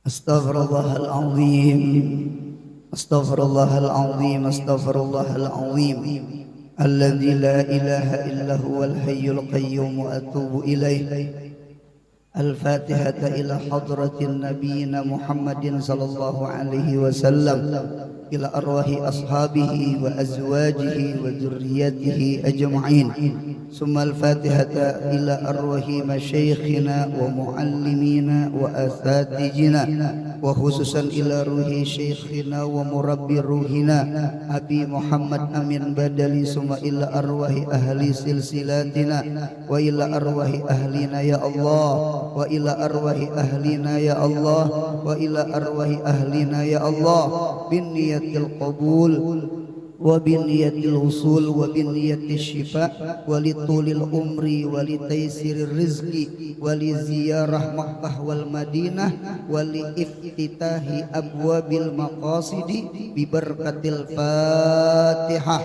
Astaghfirullahal azim. Astaghfirullahal azim. Astaghfirullahal azim. Alladzi la ilaha illa huwal hayyul qayyum wa atubu ilaih. Al-Fatihata ila hadratin nabiyina Muhammadin sallallahu alaihi wasallam, ila arwahi ashabihi wa azwajihi wa dzurriyyatihi ajma'in. Summa al-Fatihata ila arwahi masyayikhina wa muallimina wa asatijina, wa khususan ila ruhi syekhina wa murabbi ruhina Abi Muhammad Amin Badali. Summa ila arwahi ahli silsilatina wa ila arwahi ahlina ya Allah, wa ila arwahi ahlina ya Allah, wa ila arwahi ahlina ya Allah, bin niyatil qabul wa bin niyatil usul wa bin niyatil syifa wa li tulil umri wa li taisirir rizqi wa li ziyarah Makkah wal Madinah wa li iftitahi abwabil maqasidi bi barakatil Fatihah.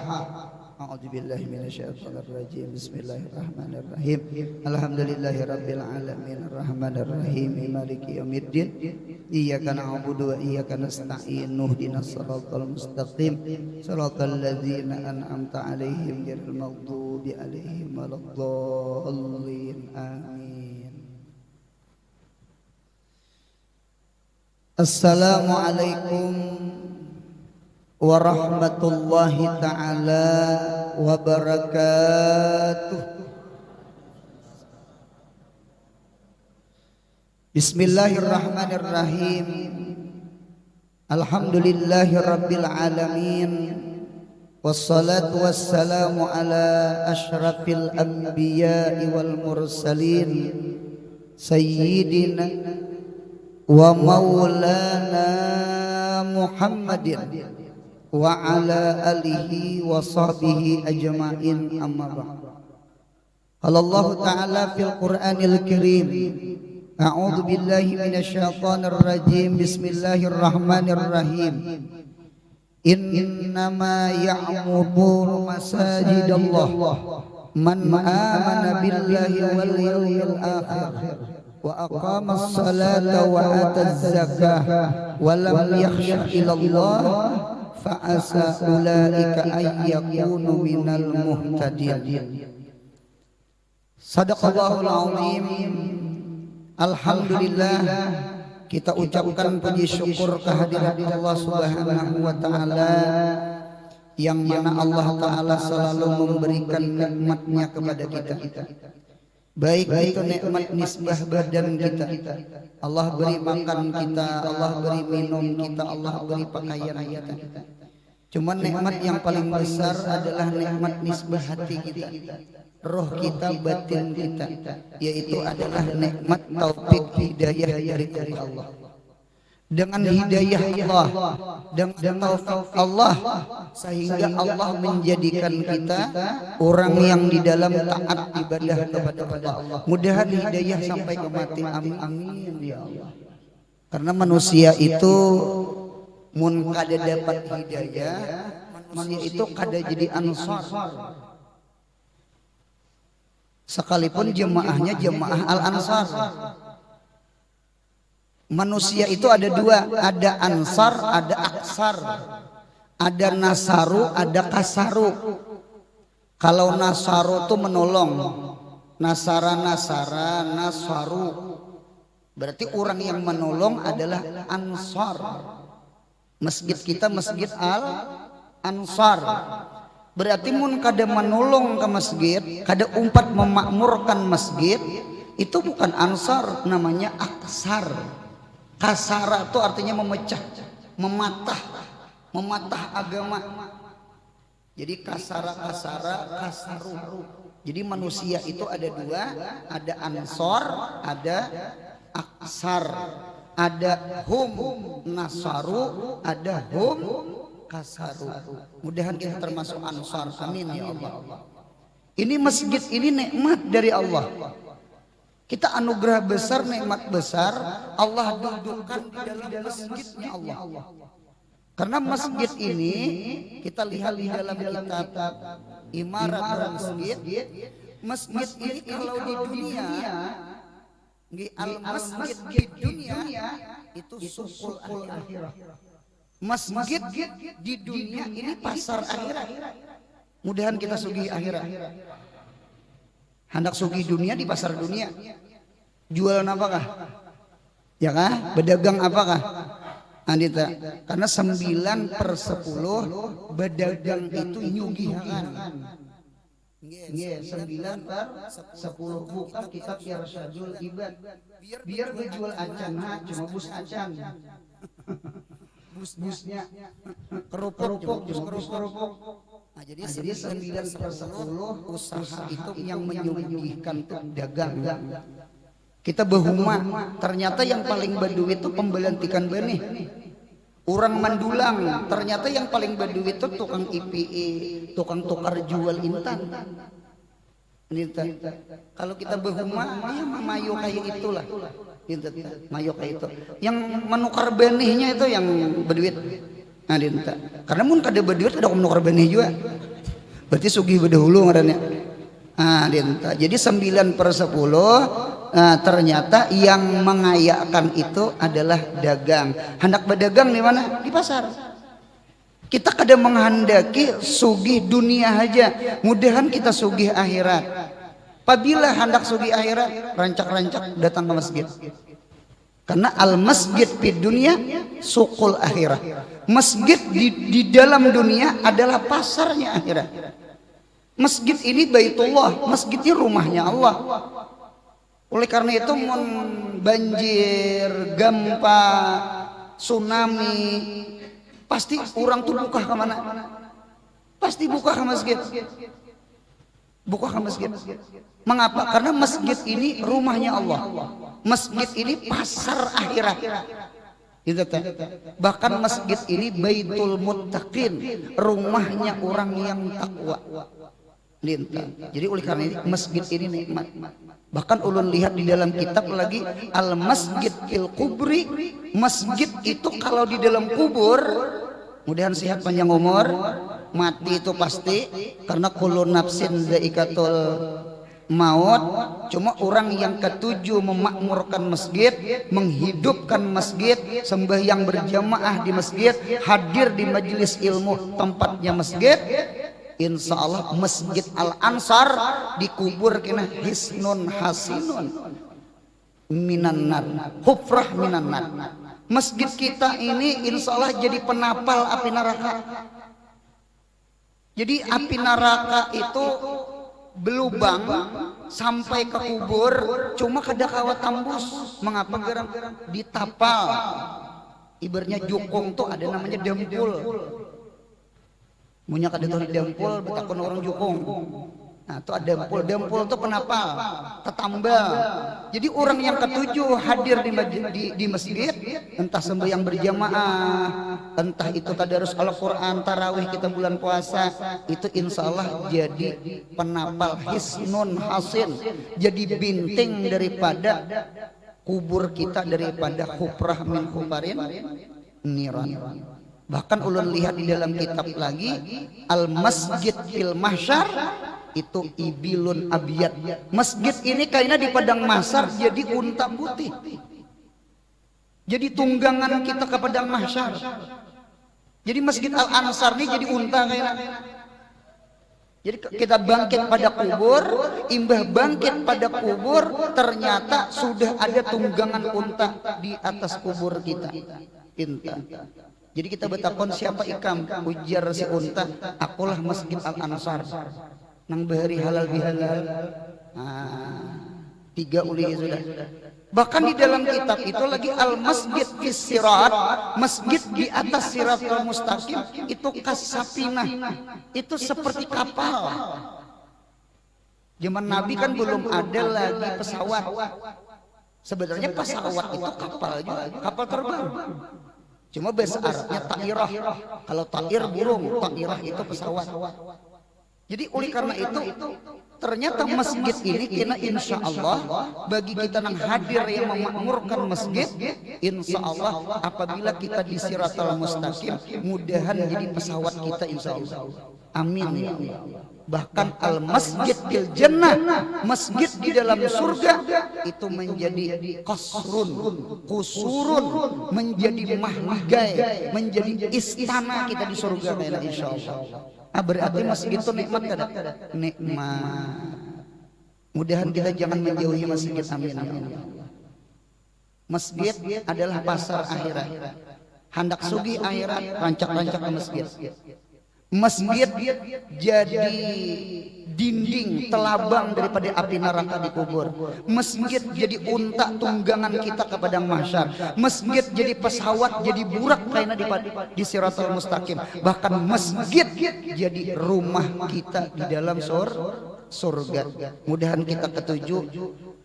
A'udzubillahi minasyaitonir rajim. Bismillahirrahmanirrahim. Alhamdulillahirabbil alamin arrahmanir rahim maliki yaumiddin. Iyyaka na'budu wa iyyaka nasta'in. Ihdinas siratal mustaqim. Shiratal ladzina an'amta 'alaihim ghairil maghdubi 'alaihim waladdallin. Amin. Assalamualaikum warahmatullahi ta'ala wabarakatuh. Bismillahirrahmanirrahim. Alhamdulillahi rabbil alamin. Wassalatu wassalamu ala ashrafil anbiya'i wal mursalin, sayyidina wa maulana Muhammadin wa ala alihi wa sahbihi ajma'in, amma ba'd. Allah Ta'ala fil Qur'anil Karim, a'udzu billahi minasyaitonir rajim. Bismillahirrahmanirrahim. Innama ya'muru masajidallah man amana billahi wal yawmil akhir wa aqamas salata wa ataz zakah wa lam yakhsha illallah fa'asa ulaika ayyakunu minal muhtadin. Sadaqallahul azim. Alhamdulillah, kita ucapkan puji syukur kehadirat Allah Subhanahu wa taala, yang mana Allah taala selalu memberikan nikmatnya kepada kita. Baik itu nikmat nisbah badan kita, Allah beri makan kita, Allah beri minum kita, Allah beri pakaian kita. Cuman nikmat yang paling besar adalah nikmat nisbah hati kita, roh kita, batin kita, yaitu adalah nikmat taufik hidayah dari Allah. Dengan hidayah Allah dan taufik Allah, sehingga Allah menjadikan kita orang yang di dalam taat ibadah kepada Allah. Mudahan hidayah sampai ke mati, amin amin ya Allah. Karena manusia itu mun kada dapat hidayah, manusia itu kada jadi ansar. Sekalipun jemaahnya jemaah al-ansar. Manusia itu ada dua, ada ansar, ada aksar. Ada nasaru, ada kasaru. Kalau nasaru itu menolong, nasara, nasaru. Berarti orang yang menolong adalah ansar. Masjid kita masjid al-ansar. Berarti mun kada menolong ke masjid, kada umpat memakmurkan masjid, itu bukan ansar, namanya aksar. Kasara itu artinya memecah, mematah agama. Jadi kasaru. Jadi manusia itu ada dua, ada ansor, ada aksar. Ada hum nasaru, ada hum kasaru. Mudahan kita termasuk ansar, amin ya Allah. Ini masjid ini nikmat dari Allah. Kita anugerah besar, nikmat besar, Allah dudukkan di dalam masjidnya Allah. Karena masjid ini kita lihat di dalam kitab Imarat Masjid. Masjid ini kalau di dunia, al masjid di dunia itu sukul akhirah. Masjid di dunia ini pasar akhirat. Mudahan kita sugih akhirat. Hendak sugih dunia di pasar dunia. Jualan apakah? Ya kah? Berdagang apakah? Andita, karena 9/10 berdagang itu nyugihan. Nggih, 9/10 buka kitab Irsyadul Ibad. Biar berjual acan, cuma bus acan. Busnya kerupuk, bus kerupuk. Nah, jadi 9/10 usaha itu yang menyuguhkan tuh dagang. Kita berhuma, ternyata yang paling badu itu pembelian ikan benih. Orang Mandulang, ternyata yang paling badu itu tukang IPE, tukang tukar jual intan. Kalau kita berhuma, ya mayo kayak itulah. Mayo kayak itu. Yang menukar benihnya itu yang berduit. Nah, karena mun kada berduit ada menukar benih juga. Berarti sugih berdahulu ngarannya. Nah, jadi 9/10 ternyata yang mengayakkan itu adalah dagang. Hendak berdagang di mana? Di pasar. Kita kadang menghendaki sugih dunia aja, mudahan kita sugih akhirat. Apabila hendak sugih akhirat, rancak-rancak datang ke masjid. Karena al masjid di dunia sukul akhirat. Masjid di dalam dunia adalah pasarnya akhirat. Masjid ini baitullah, masjid ini rumahnya Allah. Oleh karena itu banjir, gempa, tsunami, pasti orang tuh buka ke mana? Pasti buka ke masjid. Buka ke masjid. Mengapa? Karena masjid ini rumahnya Allah. Masjid ini pasar akhirat. Bahkan masjid ini baitul muttaqin, rumahnya orang yang takwa. Jadi oleh karena ini masjid ini nikmat. Bahkan ulun lihat di dalam kitab lagi al masjid fil kubri, masjid itu kalau di dalam kubur, mudahan sehat panjang umur, mati itu pasti karena kullu nafsin dha'iqatul maut. Cuma orang yang ketujuh memakmurkan masjid, menghidupkan masjid, sembahyang berjamaah di masjid, hadir di majelis ilmu tempatnya masjid. Insya Allah Masjid Al-Ansar dikubur kena hisnun hasinun minan nar, hufrah minan nar. Masjid kita ini insya Allah jadi penapal api neraka. Jadi api neraka itu belubang sampai ke kubur, cuma kada kawat tembus. Mengapa? Gerang ditapal. Ibaratnya jukung tuh ada namanya dempul. Munya kada tahu dempul, betakun orang jukung. Nah, itu ada dempul itu penapal, tetambal. Jadi orang yang ketujuh hadir di masjid, entah sembahyang berjamaah, entah itu tadarus Al-Quran, tarawih kita bulan puasa, itu insya Allah jadi penapal hisnun hasin, jadi binting daripada kubur kita, daripada huprah min huparin niran. Bahkan ulun lihat di dalam kitab lagi al masjid fil mahsyar itu ibilun abiyat. Masjid ini kayaknya di padang mahsyar jadi unta putih. Jadi tunggangan kita ke padang mahsyar. Jadi masjid Al-Ansar ini jadi unta kayaknya. Jadi kita bangkit pada kubur, imbah bangkit pada kubur, ternyata sudah ada tunggangan unta di atas kubur kita. Inta. Jadi kita betakon siapa ikam, ujar si unta, akulah Masjid Al-Ansar. Nang bahari halal bihalal. Tiga uli sudah. Bahkan di dalam kitab itu lagi al-masjid fis sirat, masjid di atas siratul mustaqim itu kasapinah. Itu seperti kapal. Zaman Nabi kan belum ada lagi pesawat. Sebenarnya pesawat itu kapal juga, kapal terbang. Cuma bahasa Arabnya ta'irah. Kalau ta'ir burung, ta'irah itu pesawat. Jadi oleh karena itu ternyata masjid ini kena insya Allah bagi kita yang hadir yang memakmurkan masjid, insya Allah apabila kita di siratal mustaqim, mudahan jadi pesawat kita insya Allah. Amin ya Allah. Bahkan al masjid fil jannah, masjid di dalam surga itu menjadi qasrun, kusurun, menjadi mahligai, menjadi istana kita di surga insya Allah. Berarti masjid itu nikmat kada? Nikmat. Mudahan kita jangan menjauhi masjid, amin ya Allah. Masjid adalah pasar akhirat. Hendak sugi akhirat, rancak-rancak ke masjid. Masjid jadi dinding telabang daripada api neraka di kubur. Masjid jadi unta tunggangan kita ke padang mahsyar. Masjid jadi pesawat, jadi burak kaina di siratal mustaqim. Bahkan masjid jadi rumah kita di dalam surga. Mudahan kita ketujuh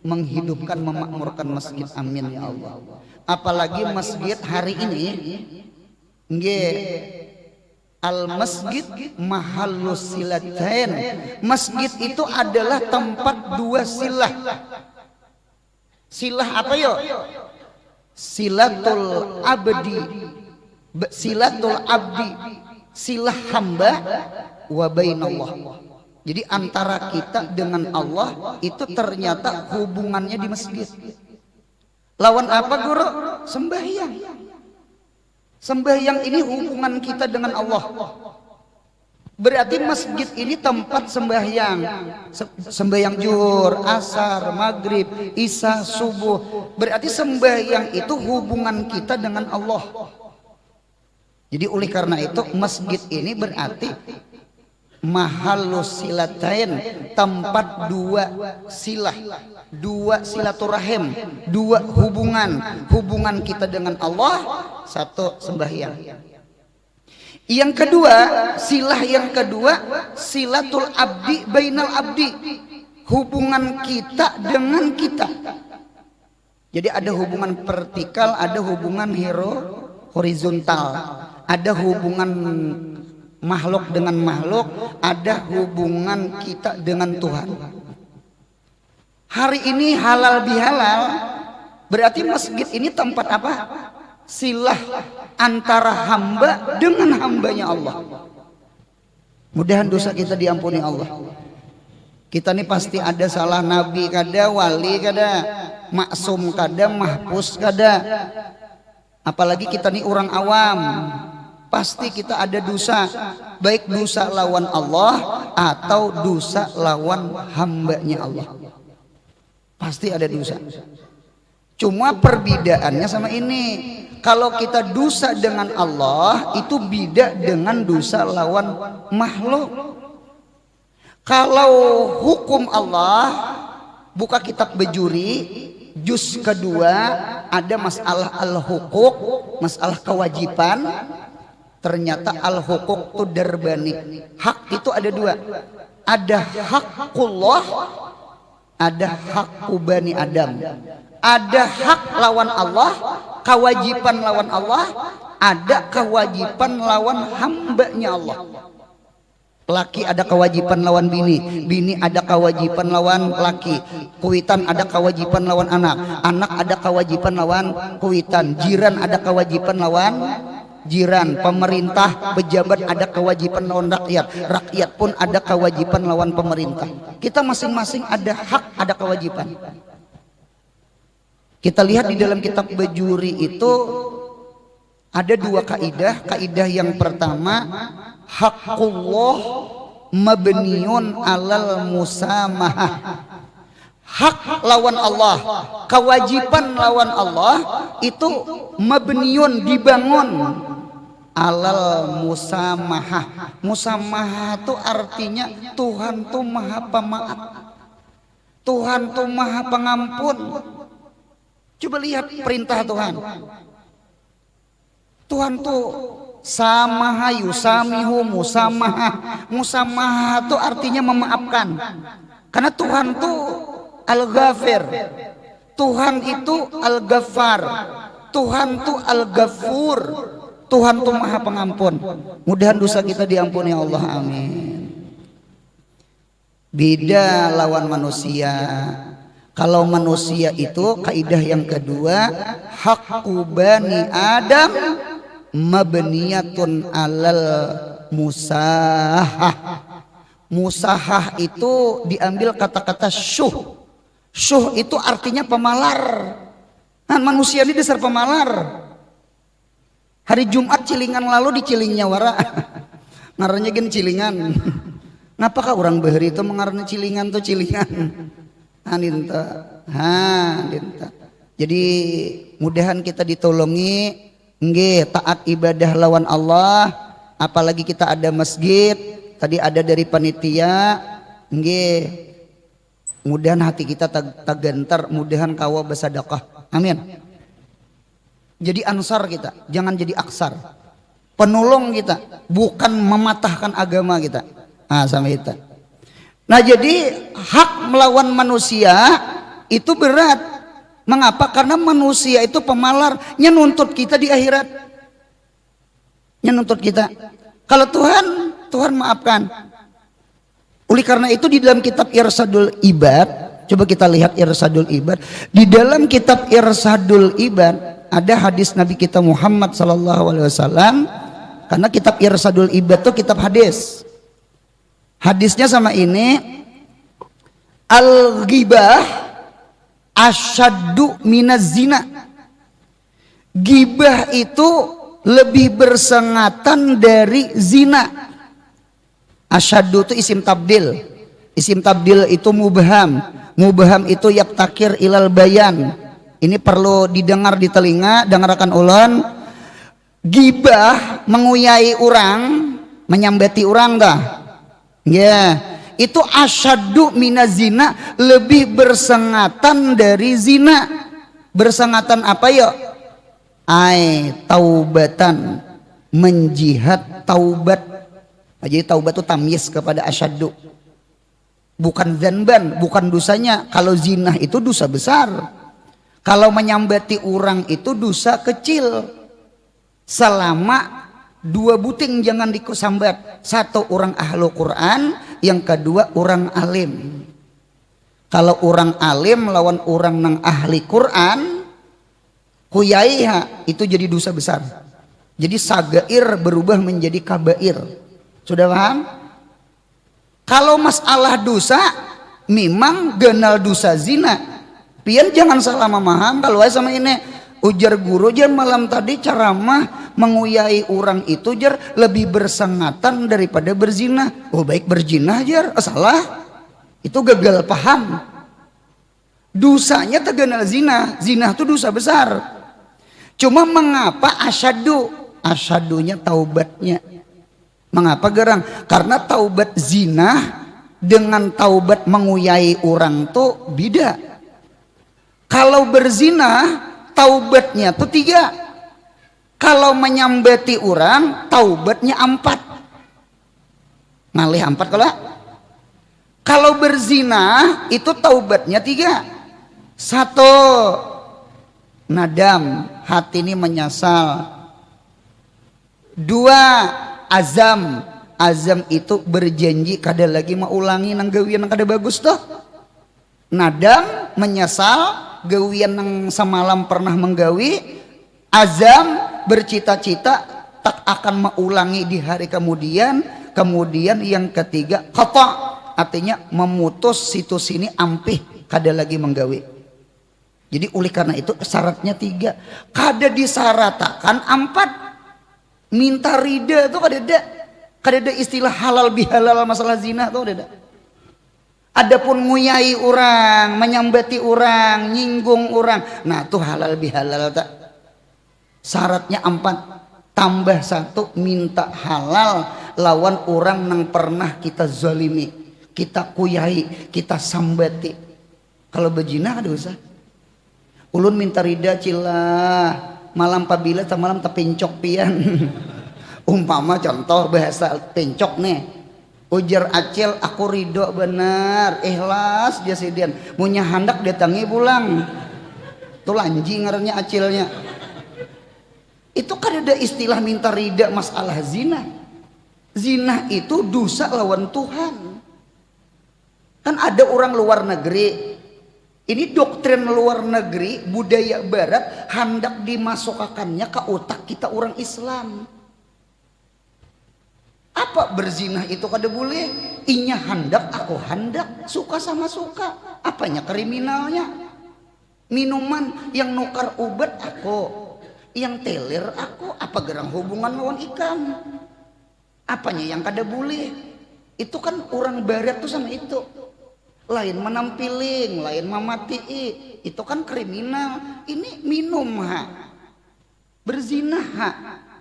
menghidupkan, memakmurkan masjid, amin ya Allah. Apalagi masjid hari ini al-masjid mahallus silatain. Masjid itu adalah tempat dua silah. Silah apa yo? Silatul abdi, silatul abdi, silah hamba wa bainallah. Jadi antara kita dengan Allah itu ternyata hubungannya di masjid. Lawan apa guru? Sembahyang. Sembahyang ini hubungan kita dengan Allah. Berarti masjid ini tempat sembahyang. Sembahyang zuhur, asar, maghrib, isya, subuh. Berarti sembahyang itu hubungan kita dengan Allah. Jadi oleh karena itu masjid ini berarti mahallus silatain, tempat dua silah, dua silaturahim, dua hubungan kita dengan Allah. Satu, sembahyang. Yang kedua, silah yang kedua, silatul abdi bainal abdi, hubungan kita dengan kita. Jadi ada hubungan vertikal, ada hubungan horizontal, ada hubungan makhluk dengan makhluk, ada hubungan kita dengan Tuhan. Hari ini halal bihalal, berarti masjid ini tempat apa? Silah antara hamba dengan hambanya Allah. Mudahan dosa kita diampuni Allah. Kita ini pasti ada salah, nabi kada, wali kada, maksum kada, mahpus kada. Apalagi kita ini orang awam, pasti kita ada dosa, baik dosa lawan Allah atau dosa lawan hambanya Allah. Pasti ada dosa. Cuma perbedaannya sama ini, kalau kita dosa dengan Allah itu beda dengan dosa lawan makhluk. Kalau hukum Allah, buka kitab Bejuri juz kedua, ada masalah al-hukuk, masalah kewajiban. Ternyata al-hukuk itu darbani. Hak itu ada dua. Ada hakullah, ada hak bani Adam. Ada hak lawan Allah, kewajiban lawan Allah, ada kewajiban lawan hambanya Allah. Laki ada kewajiban lawan bini, bini ada kewajiban lawan laki, kuitan ada kewajiban lawan anak, anak ada kewajiban lawan kuitan, jiran ada kewajiban lawan jiran, pemerintah, pejabat ada kewajiban lawan rakyat, rakyat pun ada kewajiban lawan pemerintah. Kita masing-masing ada hak, ada kewajiban. Kita lihat di dalam kitab Bejuri itu ada dua kaidah. Kaidah yang pertama, hakullah mabniun alal musamahah. Hak lawan Allah, kewajiban lawan Allah itu mabniun, dibangun alal musamahah. Musamahah itu artinya Tuhan tuh maha pemaaf, Tuhan tuh maha pengampun. Coba lihat perintah Tuhan. Tuhan tuh samaha yusamihu musamaha. Musamaha itu artinya memaafkan. Karena Tuhan tuh Al-Ghafir. Tuhan itu Al-Ghaffar. Tuhan tuh Al-Ghafur. Tuhan tuh maha pengampun. Mudahan dosa kita diampuni Allah, amin. Beda lawan manusia. Kalau manusia itu kaidah yang kedua, haqqu bani Adam mabniyatun alal musahah. Musahah itu diambil kata-kata syuh. Syuh itu artinya pemalar. Nah, manusia ini dasar pemalar. Hari Jumat cilingan lalu di cilingnya wara. Ngarannya gini cilingan. Ngapakah orang bahari itu mengarana cilingan tuh cilingan? Dinta. Dinta. Jadi mudahan kita ditolongi nggih taat ibadah lawan Allah, apalagi kita ada masjid, tadi ada dari panitia nggih. Mudahan hati kita tagantar, mudahan kawa bersedekah. Amin. Jadi ansar kita, jangan jadi aksar. Penolong kita, bukan mematahkan agama kita. Sama itu. Nah, jadi hak melawan manusia itu berat. Mengapa? Karena manusia itu pemalar, nuntut kita di akhirat. Nuntut kita. Kalau Tuhan maafkan. Oleh karena itu di dalam kitab Irsadul Ibad, coba kita lihat Irsadul Ibad. Di dalam kitab Irsadul Ibad ada hadis Nabi kita Muhammad SAW. Karena kitab Irsadul Ibad itu kitab hadis. Hadisnya sama ini, al-ghibah asyaddu minaz zina. Gibah itu lebih bersengatan dari zina. Asyaddu itu isim tabdil. Isim tabdil itu mubham. Mubham itu yaptakir ilal bayan. Ini perlu didengar di telinga, dengarkan ulun. Gibah menguyai orang, menyambati orang dah. Ya, itu asyaddu minaz zina, lebih bersengatan dari zina. Bersengatan apa ya? Taubatan, menjihad taubat. Jadi taubat itu tamyiz kepada asyaddu. Bukan dzanban, bukan dosanya. Kalau zina itu dosa besar. Kalau menyambati orang itu dosa kecil. Selama dua buting jangan dikusambat. Satu orang ahlu Quran, yang kedua orang alim. Kalau orang alim lawan orang nang ahli Quran, kuyaiha itu jadi dosa besar. Jadi sagair berubah menjadi kabair. Sudah paham? Kalau masalah dosa, memang genal dosa zina. Pian jangan salah memaham. Kalau sama ini ujar guru jar malam tadi ceramah menguyai orang itu jar lebih bersengatan daripada berzina. Oh baik berzina jar, salah. Itu gagal paham. Dosanya terkenal zina. Zina itu dosa besar. Cuma mengapa asyadu? Asyadunya taubatnya. Mengapa gerang? Karena taubat zina dengan taubat menguyai orang tuh beda. Kalau berzina taubatnya tuh 3. Kalau menyambati orang taubatnya 4. Ngalih 4 kalau berzina itu taubatnya 3. 1, nadam, hati ini menyesal. 2, azam. Azam itu berjanji kada lagi mau ulangi nang gawian nang kada bagus tuh. Nadam, menyesal gawian nang semalam pernah menggawi. Azam, bercita-cita tak akan mengulangi di hari kemudian. Kemudian yang ketiga, qata, artinya memutus situ sini ampih kada lagi menggawi. Jadi oleh karena itu syaratnya 3. Kada disyaratkan 4. Minta rida tuh kada ada istilah halal bihalal masalah zina tuh ada. Adapun nguyai orang, menyambati orang, nyinggung orang, nah tuh halal bihalal tak. Syaratnya 4. Tambah 1, minta halal lawan orang yang pernah kita zalimi, kita kuyai, kita sambati. Kalau berzina ada usah. Ulun minta rida cilah malam pabila tak malam tak pencok pian. Umpama contoh bahasa pencok nih, ujar acil aku ridho benar ikhlas jasidian punya handak datangi pulang tuh lanji ngarannya acilnya. Itu kan ada istilah minta rida masalah zina. Zina itu dosa lawan Tuhan. Kan ada orang luar negeri, ini doktrin luar negeri, budaya barat hendak dimasukkannya ke otak kita orang Islam. Apa berzinah itu kada boleh? Inya hendak, aku hendak, suka sama suka. Apanya kriminalnya? Minuman yang nukar obat aku, yang teler aku, apa gerang hubungan lawan ikan? Apanya yang kada boleh? Itu kan orang barat tuh sama itu. Lain menampiling, lain mematii, itu kan kriminal. Ini minum ha, berzinah ha,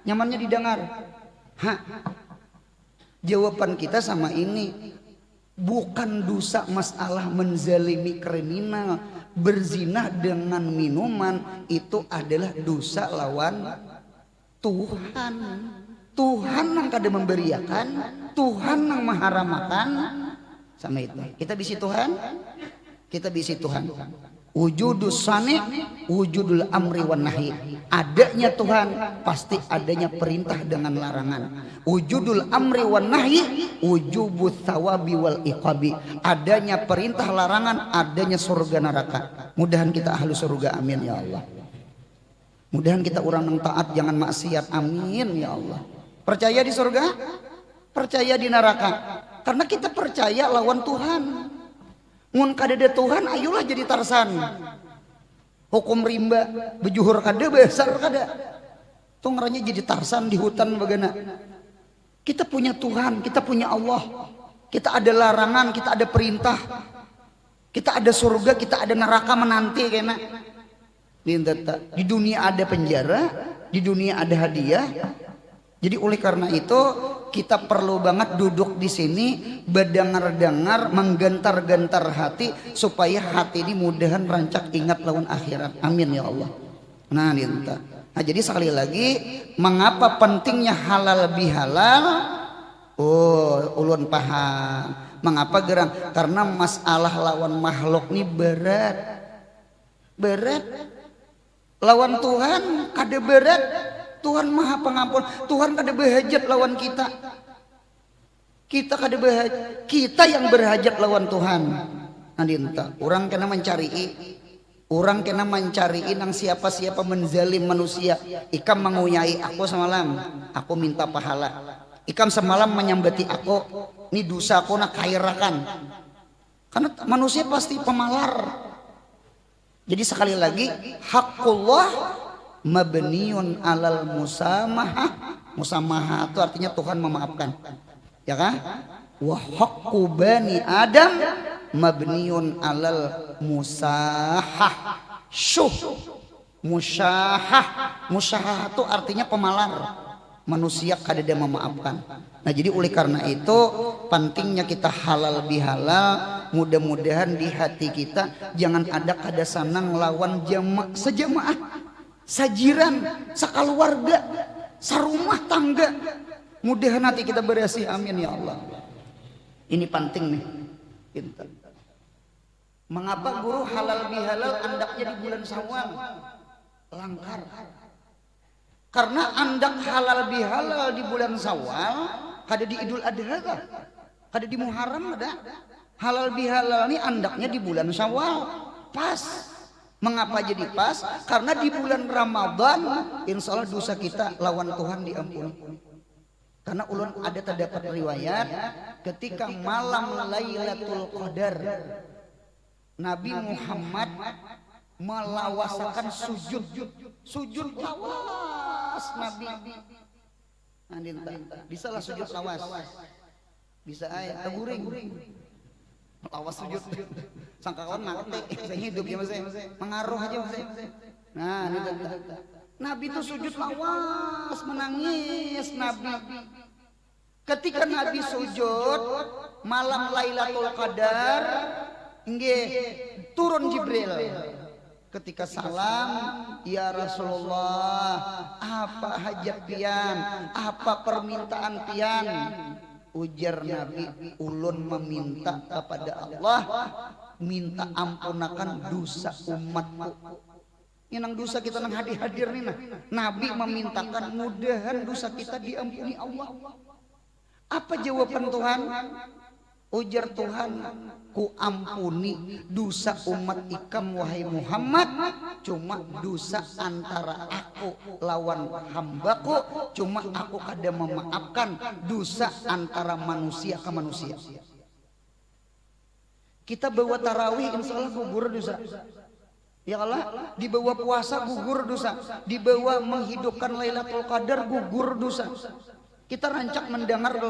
nyamannya didengar ha. Jawaban kita sama ini, bukan dosa masalah menzalimi kriminal. Berzinah dengan minuman itu adalah dosa lawan Tuhan. Tuhan yang kada memberiakan, Tuhan yang mengharamakan. Sama itu kita bisi Tuhan, kita bisi Tuhan. Wujudus sani, wujudul amri wan nahi. Adanya Tuhan pasti adanya perintah dengan larangan. Wujudul amri wan nahi, wujubut thawabi wal iqabi. Adanya perintah larangan, adanya surga neraka. Mudahan kita ahli surga, amin ya Allah. Mudahan kita orang yang taat, jangan maksiat, amin ya Allah. Percaya di surga, percaya di neraka. Karena kita percaya lawan Tuhan. Mun kadada Tuhan, ayolah jadi Tarsan. Hukum rimba, bejuhur kada, besar kada. Tongrannya jadi Tarsan di hutan bagaimana. Kita punya Tuhan, kita punya Allah. Kita ada larangan, kita ada perintah. Kita ada surga, kita ada neraka menanti kena. Di dunia ada penjara, di dunia ada hadiah. Jadi oleh karena itu kita perlu banget duduk di sini berdengar-dengar, menggentar-gentar hati supaya hati ini mudahan rancak ingat lawan akhirat. Amin ya Allah. Nah, ninta. Nah, jadi sekali lagi, mengapa pentingnya halal bihalal? Oh, ulun paham. Mengapa gerang? Karena masalah lawan makhluk ini berat. Berat. Lawan Tuhan kada berat. Tuhan maha pengampun. Tuhan kada berhajat lawan kita. Kita kada berhajat. Kita yang berhajat lawan Tuhan. Andinta, orang kena mencari, orang kena mencari nang siapa-siapa menzalim manusia. Ikam menguyai aku semalam, aku minta pahala. Ikam semalam menyambati aku, ini dosa aku nak kairakan. Karena manusia pasti pemalar. Jadi sekali lagi, hakullah mabniun alal musamahah. Musamahah itu artinya Tuhan memaafkan, ya kan? Wa haqqu bani Adam mabniun alal musahah. Musyahah itu artinya pemalar. Manusia kadada memaafkan. Nah, jadi oleh karena itu pentingnya kita halal bihalal. Mudah-mudahan di hati kita jangan ada kada sanang lawan sejamaah, sajiran, sakaluarga, sarumah tangga. Mudahan hati kita bersih, amin ya Allah. Ini penting nih. Mengapa guru halal bihalal andaknya di bulan Syawal? Langkar. Karena andak halal bihalal di bulan Syawal, kada di Idul Adha, kada di Muharram ada. Halal bihalal ini andaknya di bulan Syawal. Pas. Mengapa jadi pas? Karena di bulan Ramadan insya Allah dosa kita lawan Tuhan diampuni. Karena ulun ada terdapat riwayat ketika malam Lailatul Qadar Nabi Muhammad melawasakan sujud lawas Nabi. Bisa lah sujud lawas. Bisa aja guring. Lawas sujud. Sangka kawan mati, saya hidup ya mas, mengaruh aja mas. Nah, ini Nabi itu sujud lawas, menangis Nabi. Ketika Nabi sujud malam Lailatul Qadar, nggih turun Jibril. Ketika salam, ya Rasulullah, apa hajat pian, apa permintaan pian? Ujar Nabi, ulun meminta kepada Allah, minta ampunakan dosa umatku. Ini nang dosa kita nang hadir nih nah. Nabi memintakan mudahan dosa kita diampuni Allah. Apa jawaban Tuhan? Ujar Tuhan, ku ampuni dosa umat ikam wahai Muhammad, cuma dosa antara aku lawan hambaku, cuma aku kada memaafkan dosa antara manusia ke manusia. Kita bawa tarawih insya Allah gugur dosa. Ya Allah, dibawa puasa gugur dosa, dibawa menghidupkan Lailatul Qadar gugur dosa. Kita rancak mendengar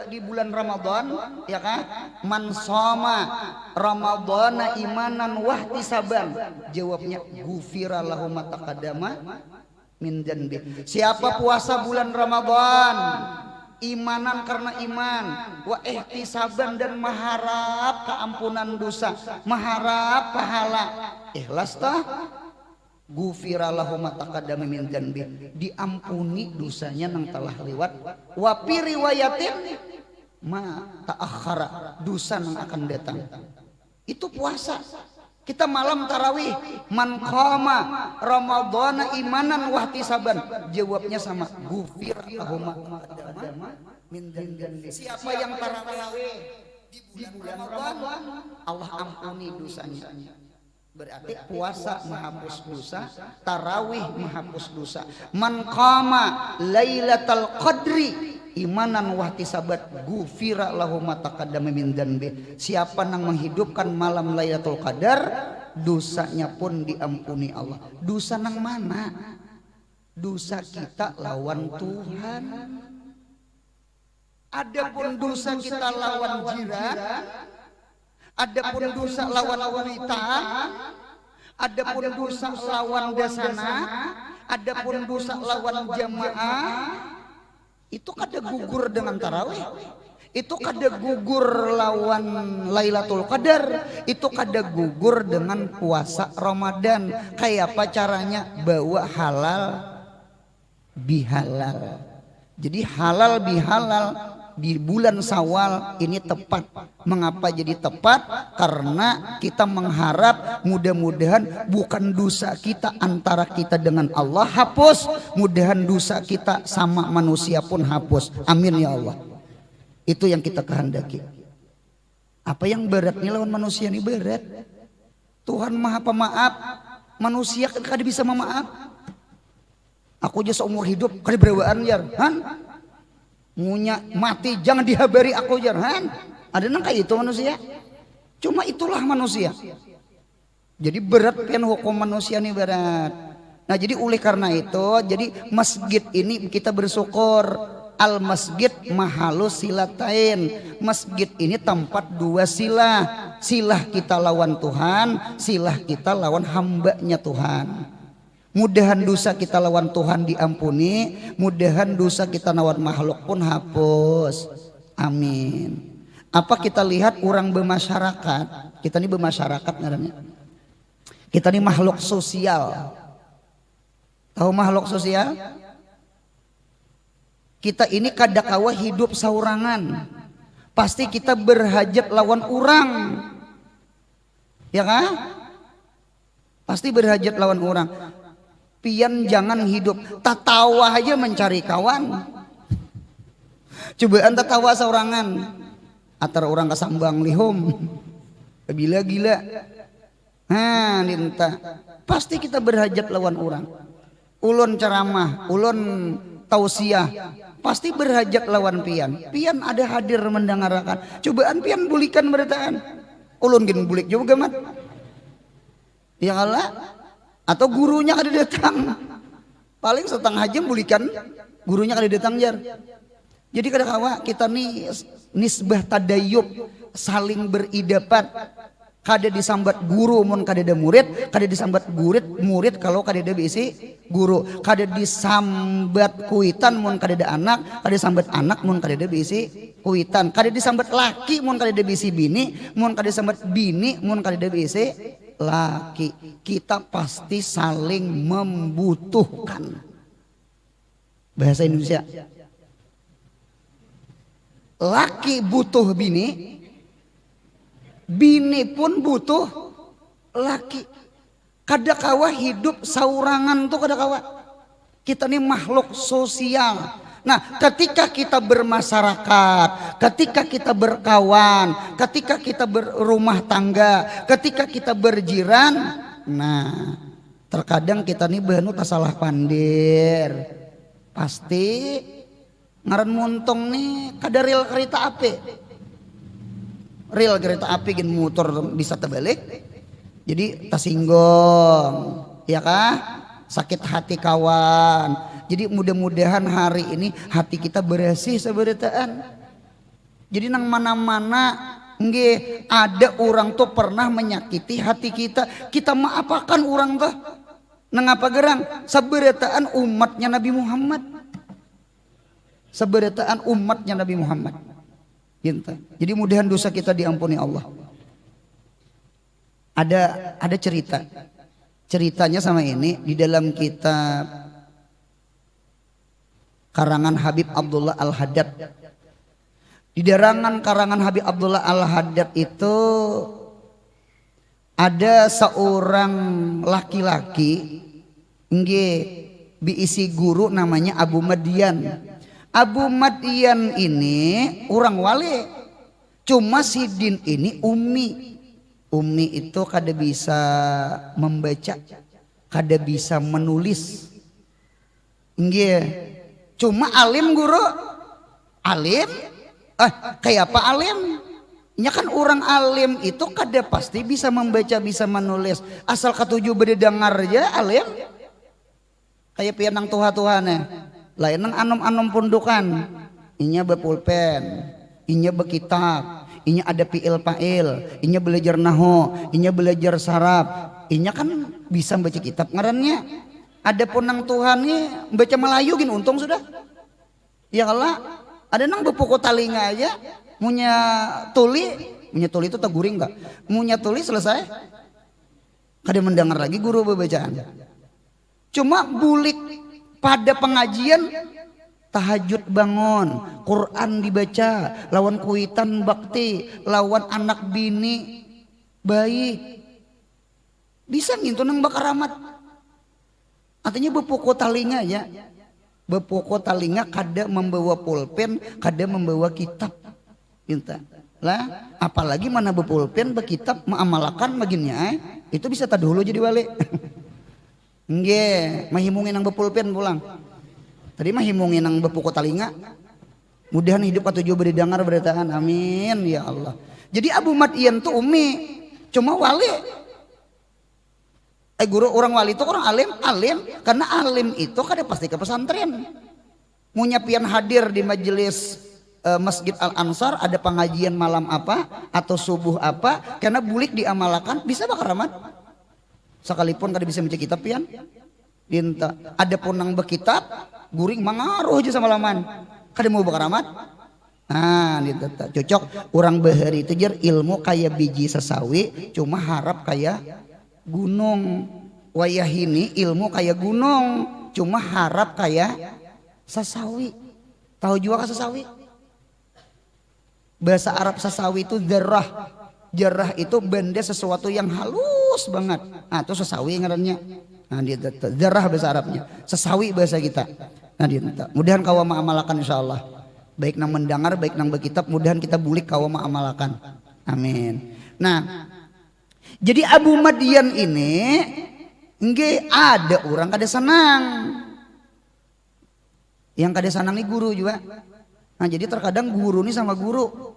di bulan Ramadan, ya kan? Man shoma Ramadhana imanan wahtisaban. Jawabnya ghufira lahu ma taqaddama min dzanbi. Siapa puasa bulan Ramadan imanan karena iman, wa ihtisaban dan mengharap keampunan dosa, mengharap pahala, ikhlas tah, ghufira lahu ma taqaddama min dzanbi, diampuni dosanya nang telah lewat, wa fi riwayatin ma ta'akhkhara, dosa nang akan datang. Itu puasa. Kita malam tarawih, man qama ramadhana imanan wahtisaban, jawabnya sama, ghufira lahu ma taqaddama min dzanbi. Siapa yang tarawih di bulan Ramadan, Allah ampuni dosanya. Berarti puasa menghapus dosa, tarawih menghapus dosa. Man qama lailatul qadri imanan wahtisabat ghufira lahu ma taqaddama min dzanbi. Siapa yang menghidupkan malam Lailatul Qadar, dosanya pun diampuni Allah. Dosa nang mana? Dosa kita lawan Tuhan. Adapun dosa kita lawan jiran, adapun dosa lawan wanita, adapun dosa lawan dasana, adapun dosa lawan jamaah, itu kada gugur dengan tarawih, itu kada gugur lawan Lailatul Qadar, itu kada gugur dengan puasa Ramadan. Kayak apa caranya? Bawa halal bihalal. Jadi halal bihalal di bulan Syawal ini tepat. Mengapa jadi tepat? Karena kita mengharap mudah-mudahan bukan dosa kita antara kita dengan Allah hapus, mudahan dosa kita sama manusia pun hapus. Amin ya Allah. Itu yang kita kehendaki. Apa yang beratnya lawan manusia ini berat. Tuhan Maha Pemaaf, manusia kan kada bisa memaaf. Aku aja seumur hidup kada berewaan jar, han? Ngunya mati jangan dihabari aku jarhan. Ada nang kayak itu manusia. Cuma itulah manusia. Jadi berat pian hukum manusia ini berat. Nah jadi oleh karena itu, jadi masjid ini kita bersyukur. Al masjid mahalus silatain. Masjid ini tempat dua silah. Silah kita lawan Tuhan, silah kita lawan hambanya Tuhan. Mudahan dosa kita lawan Tuhan diampuni, mudahan dosa kita lawan makhluk pun hapus. Amin. Apa kita lihat orang bermasyarakat? Kita ini bermasyarakat namanya. Kita ini makhluk sosial. Tahu makhluk sosial? Kita ini kadakawa hidup saurangan. Pasti kita berhajat lawan orang. Ya kan? Pasti berhajat lawan orang. Pian jangan hidup tatawa aja mencari kawan. Cobaan tatawa seorangan antara orang kesambang lihum gila-gila. Nah, ninta. Pasti kita berhajat lawan orang. Ulun ceramah, ulun tausiah, pasti berhajat lawan pian. Pian ada hadir mendengarkan. Cobaan pian bulikan beritaan. Ulun gin bulik juga mat. Ya Allah. Atau gurunya kada datang, paling setengah jam bulikan gurunya kada datang jar. Jadi kada kawa kita nih nisbah tadayub, saling beridapat. Kada disambat guru mun kada ada murid, kada disambat murid kalau kada ada bisi guru, kada disambat kuitan mun kada ada anak, kada disambat anak mun kada ada bisi kuitan, kada disambat laki mun kada ada bisi bini, mun kada disambat bini mun kada ada bisi laki. Kita pasti saling membutuhkan. Bahasa Indonesia, laki butuh bini, bini pun butuh laki. Kada kawa hidup saurangan tuh kada kawa. Kita ini makhluk sosial. Nah, ketika kita bermasyarakat, ketika kita berkawan, ketika kita berumah tangga, ketika kita berjiran, nah terkadang kita nih banu tak salah pandir. Pasti ngaran muntong nih kada rel kereta api. Rel kereta api gin motor bisa terbalik. Jadi tersinggung, ya kah? Sakit hati kawan. Jadi mudah-mudahan hari ini hati kita bersih seberitaan. Jadi nang mana-mana nggih ada orang tuh pernah menyakiti hati kita, kita maapakan orang tuh. Nang apa gerang? Seberitaan umatnya Nabi Muhammad. Seberitaan umatnya Nabi Muhammad. Jadi mudahan dosa kita diampuni Allah. Ada cerita. Ceritanya sama ini di dalam kitab karangan Habib Abdullah Al-Haddad. Di derangan karangan Habib Abdullah Al-Haddad itu ada seorang laki-laki nggih biisi guru namanya Abu Madian. Abu Madian ini orang wali. Cuma Sidin ini ummi. Ummi itu kada bisa membaca, kada bisa menulis. Nggih. Cuma alim guru, alim, kayak apa alim? Nya kan orang alim itu kada pasti bisa membaca, bisa menulis. Asal ketujuh berdengar aja alim. Kayak pianang tuha-tuhane, lain nang anom-anom pundukan. Inya bepulpen, inya bekitab, inya ada piil pail, inya belajar nahu, inya belajar sarap. Inya kan bisa baca kitab ngarannya. Ada pun nang Tuhan nih baca Melayu gin untung sudah. Ya Allah, ada nang bepukul talinga aja, munya tuli itu tak guring enggak? Munya tuli selesai. Kada mendengar lagi guru bacaan. Cuma bulik pada pengajian tahajud bangun, Quran dibaca, lawan kuitan bakti, lawan anak bini bayi. Bisa ngintu nang bakaramat. Artinya bepukul talinga ya. Bepukul talinga kada membawa pulpen, kada membawa kitab. Lah, apalagi mana bepulpen, bekitab, mengamalkan baginnya itu bisa tak dulu jadi wali. Nggih, mahimungin nang bepulpen pulang. Tadi mahimungin nang bepukul talinga. Mudahan hidup ketujuh berdengar beritaan. Amin ya Allah. Jadi Abu Madian tuh ummi, cuma wali. Guru orang wali itu orang alim karena alim itu kada pasti ke pesantren. Munya pian hadir di majelis Masjid Al Ansar ada pengajian malam apa atau subuh apa karena bulik diamalkan bisa bakaramat. Sekalipun kada bisa baca kitab pian. Dinta ada pun nang bekitab guring mangaruh aja sama laman. Kada mau bakaramat. Nah, dinta cocok orang bahari itu jar ilmu kayak biji sesawi cuma harap kayak gunung. Wayah ini ilmu kayak gunung cuma harap kayak sasawi. Tahu juga kan sasawi? Bahasa Arab sasawi itu jarrah. Jarrah itu benda sesuatu yang halus banget. Nah itu sasawi ngarannya. Nah dia jarrah bahasa Arabnya. Sasawi bahasa kita. Nah dia mudahan kawa ma'amalakan insyaallah. Baik nang mendengar baik nang berkitab mudahan kita bulik kawa ma'amalakan. Amin. Nah jadi Abu Madian ini nggih ada orang kada senang. Yang kada senang nih guru juga. Nah jadi terkadang guru nih sama guru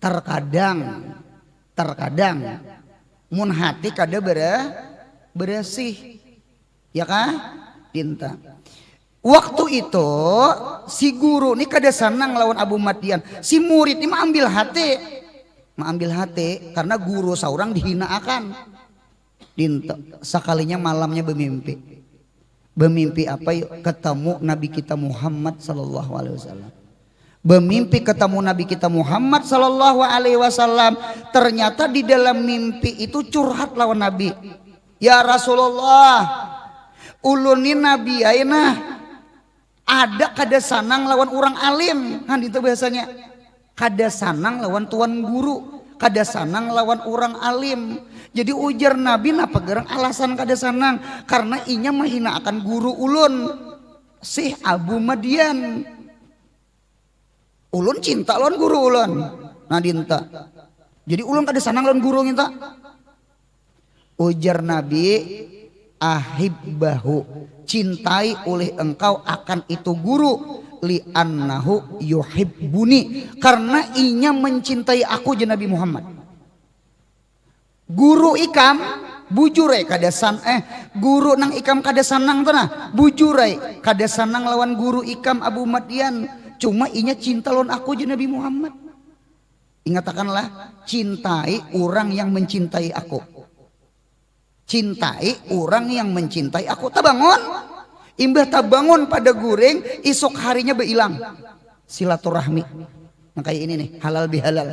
terkadang mun hati kada bersih ya kah tinta. Waktu itu si guru nih kada senang lawan Abu Madian. Si murid ini ambil hati karena guru seorang dihina akan. Dinta sekalinya malamnya bermimpi apa yuk ketemu Nabi kita Muhammad sallallahu alaihi wasallam. Bermimpi ketemu Nabi kita Muhammad sallallahu alaihi wasallam. Ternyata di dalam mimpi itu curhat lawan Nabi. Ya Rasulullah, ulun Nabi ayeuna ada kada sanang lawan orang alim. Kan itu bahasanya. Kada sanang lawan tuan guru, kada sanang lawan orang alim. Jadi ujar Nabi napa gerang alasan kada sanang karena inya menghina akan guru ulun si Abu Madian. Ulun cinta lawan guru ulun. Nah dinta. Jadi ulun kada sanang lawan guru minta. Ujar Nabi, ahibbahu, cintai oleh engkau akan itu guru, li'annahu yuhibbuni, karena inya mencintai aku je Nabi Muhammad. Guru ikam bujurai kada guru nang ikam kada sanang tanah bujurai kada sanang lawan guru ikam Abu Madyan, cuma inya cinta lawan aku je Nabi Muhammad. Ingatakanlah, cintai orang yang mencintai aku. Cintai orang yang mencintai aku. Tabangun, imbah tabangun pada guring, esok harinya beilang silaturahmi. Nah kayak ini nih, halal bihalal.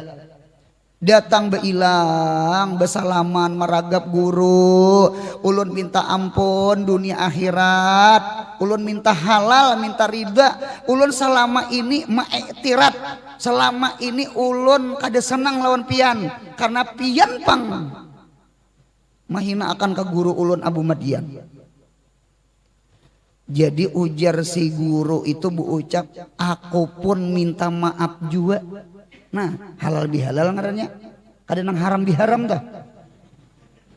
Datang beilang, besalaman, meragap guru. Ulun minta ampun dunia akhirat. Ulun minta halal, minta ridha. Ulun selama ini ma'iktirat. Selama ini ulun kada senang lawan pian, karena pian pang mahina akan ke guru ulun Abu Madyan. Jadi ujar si guru itu berucap, aku pun minta maaf juga. Nah halal bihalal ngarannya, kada nang haram biharam dah.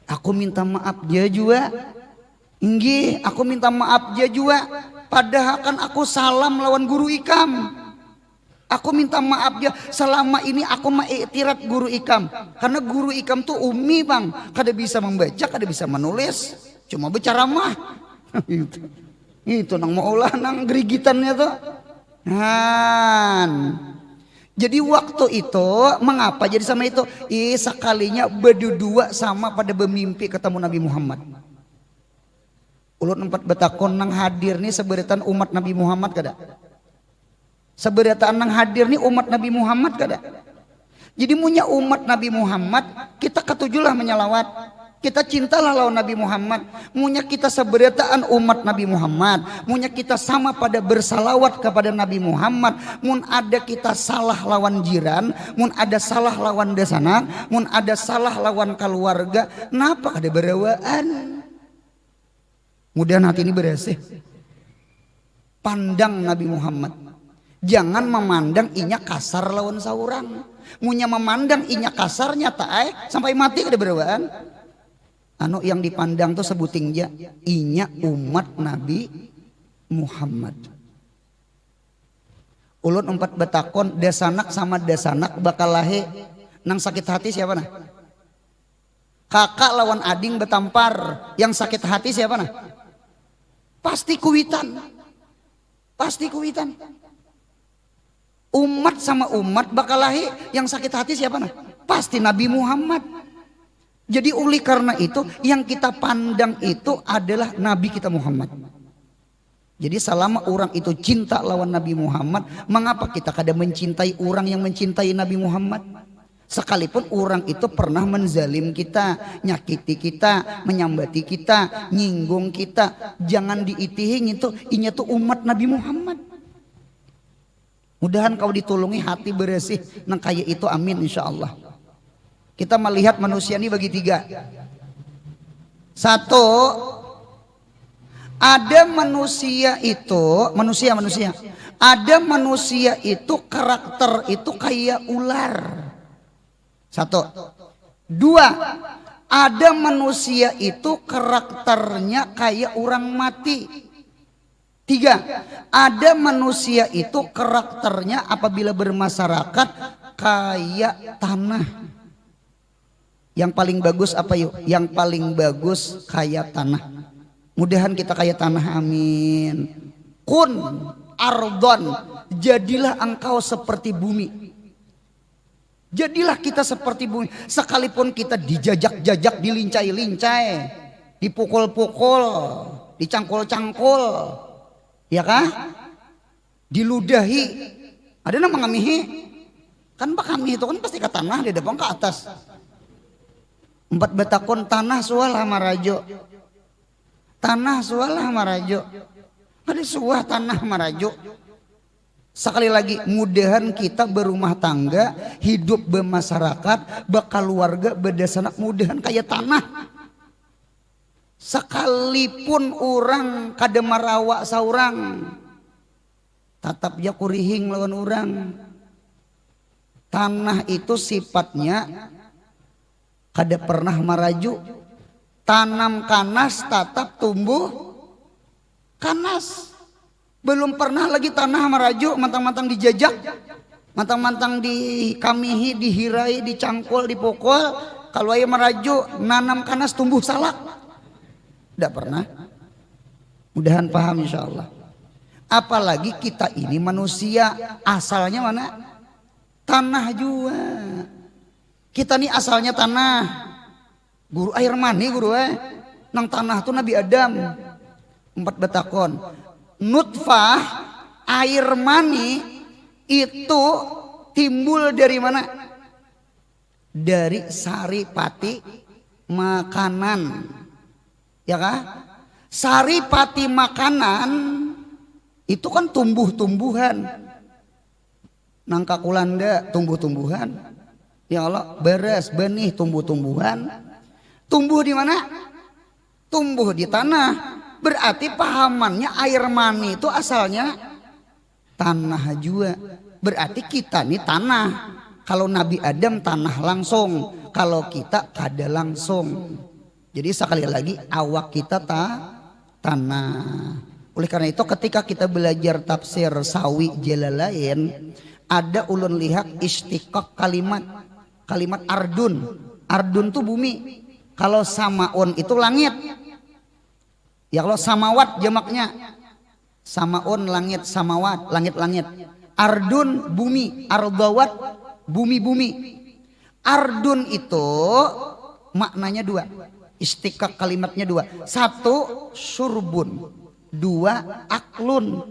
Aku minta maaf dia juga. Inggih, aku minta maaf dia juga. Padahal kan aku salam lawan guru ikam. Aku minta maaf dia, selama ini aku mengiktirat guru ikam. Karena guru ikam tuh umi bang, kada bisa membaca, kada bisa menulis, cuma berceramah. Itu nang maulah nang gerigitannya tuh. Jadi waktu itu mengapa jadi sama itu? Sekalinya berdua sama pada bermimpi ketemu Nabi Muhammad. Ulun empat betakon nang hadir nih seberitan umat Nabi Muhammad kada? Seberitaan nang hadir nih umat Nabi Muhammad kada? Jadi punya umat Nabi Muhammad, kita ketujuhlah menyalawat. Kita cintalah lawan Nabi Muhammad. Munya kita seberitaan umat Nabi Muhammad. Munya kita sama pada bersalawat kepada Nabi Muhammad. Mun ada kita salah lawan jiran, mun ada salah lawan desanak, mun ada salah lawan keluarga, kenapa kada berawaan? Mudahan hati ini bersih. Pandang Nabi Muhammad. Jangan memandang inya kasar lawan saurang. Munya memandang inya kasarnya tak sampai mati kada berawaan. Anu yang dipandang tuh sebuting ja, inya umat Nabi Muhammad. Ulun empat betakon, desanak sama desanak bakal lahe nang sakit hati siapa nah? Kakak lawan ading betampar, yang sakit hati siapa nah? Pasti kuwitan. Pasti kuwitan. Umat sama umat bakal lahir, yang sakit hati siapa nah? Pasti Nabi Muhammad. Jadi oleh karena itu yang kita pandang itu adalah Nabi kita Muhammad. Jadi selama orang itu cinta lawan Nabi Muhammad, mengapa kita kada mencintai orang yang mencintai Nabi Muhammad? Sekalipun orang itu pernah menzalim kita, nyakiti kita, menyambati kita, nyinggung kita, jangan diitihing itu, inya tuh umat Nabi Muhammad. Mudahan kau ditolongi hati bersih nang kaya itu, amin insyaallah. Kita melihat manusia ini bagi tiga. Satu, ada manusia itu, manusia. Ada manusia itu karakter itu kayak ular. Satu. Dua, ada manusia itu karakternya kayak orang mati. Tiga, ada manusia itu karakternya apabila bermasyarakat kayak tanah. Yang paling bagus apa yuk? Yang paling bagus kayak tanah. Mudahan kita kayak tanah, amin. Kun ardon, jadilah engkau seperti bumi. Jadilah kita seperti bumi. Sekalipun kita dijajak-jajak, dilincai-lincai, dipukul-pukul, dicangkul-cangkul, ya kah? Diludahi. Ada nama ngamihi. Kan pak kami itu kan pasti ke tanah, di depan ke atas. Empat betakon tanah sualah marajo. Tanah sualah marajo. Ada suah tanah marajo. Sekali lagi, mudahan kita berumah tangga, hidup bermasyarakat, berkeluarga, berdesanak, mudahan kayak tanah. Sekalipun orang kada marawa saurang, tatap ya kurihing lawan orang. tanah itu sifatnya kada pernah maraju. Tanam kanas tetap tumbuh kanas. Belum pernah lagi tanah maraju, mantang-mantang dijajak, mantang-mantang dikamihi, dihirai, dicangkul, dipukul. Kalau aya maraju, nanam kanas tumbuh salak. Tidak pernah. Mudahan paham insya Allah. Apalagi kita ini manusia, asalnya mana? Tanah juga. Kita nih asalnya tanah. Guru air mani guru nang tanah tuh Nabi Adam 4 betakon. Nutfah air mani itu timbul dari mana? Dari saripati makanan. Ya kah? Saripati makanan itu kan tumbuh-tumbuhan. Nangka kulanda tumbuh-tumbuhan. Ya Allah, beras, benih, tumbuh-tumbuhan. Tumbuh di mana? Tumbuh di tanah. Berarti pahamannya air mani itu asalnya tanah juga. Berarti kita nih tanah. Kalau Nabi Adam tanah langsung, kalau kita kada langsung. Jadi sekali lagi awak kita tanah. Oleh karena itu ketika kita belajar tafsir Sawi Jalalain, ada ulun lihat istiqaq kalimat ardun. Ardun tuh bumi. Kalau samaun itu langit. Ya kalau samawat jamaknya. Samaun langit, samawat langit-langit. Ardun bumi, ardawat bumi-bumi. Ardun itu maknanya dua. Istiqaq kalimatnya dua. Satu surbun, dua aklun.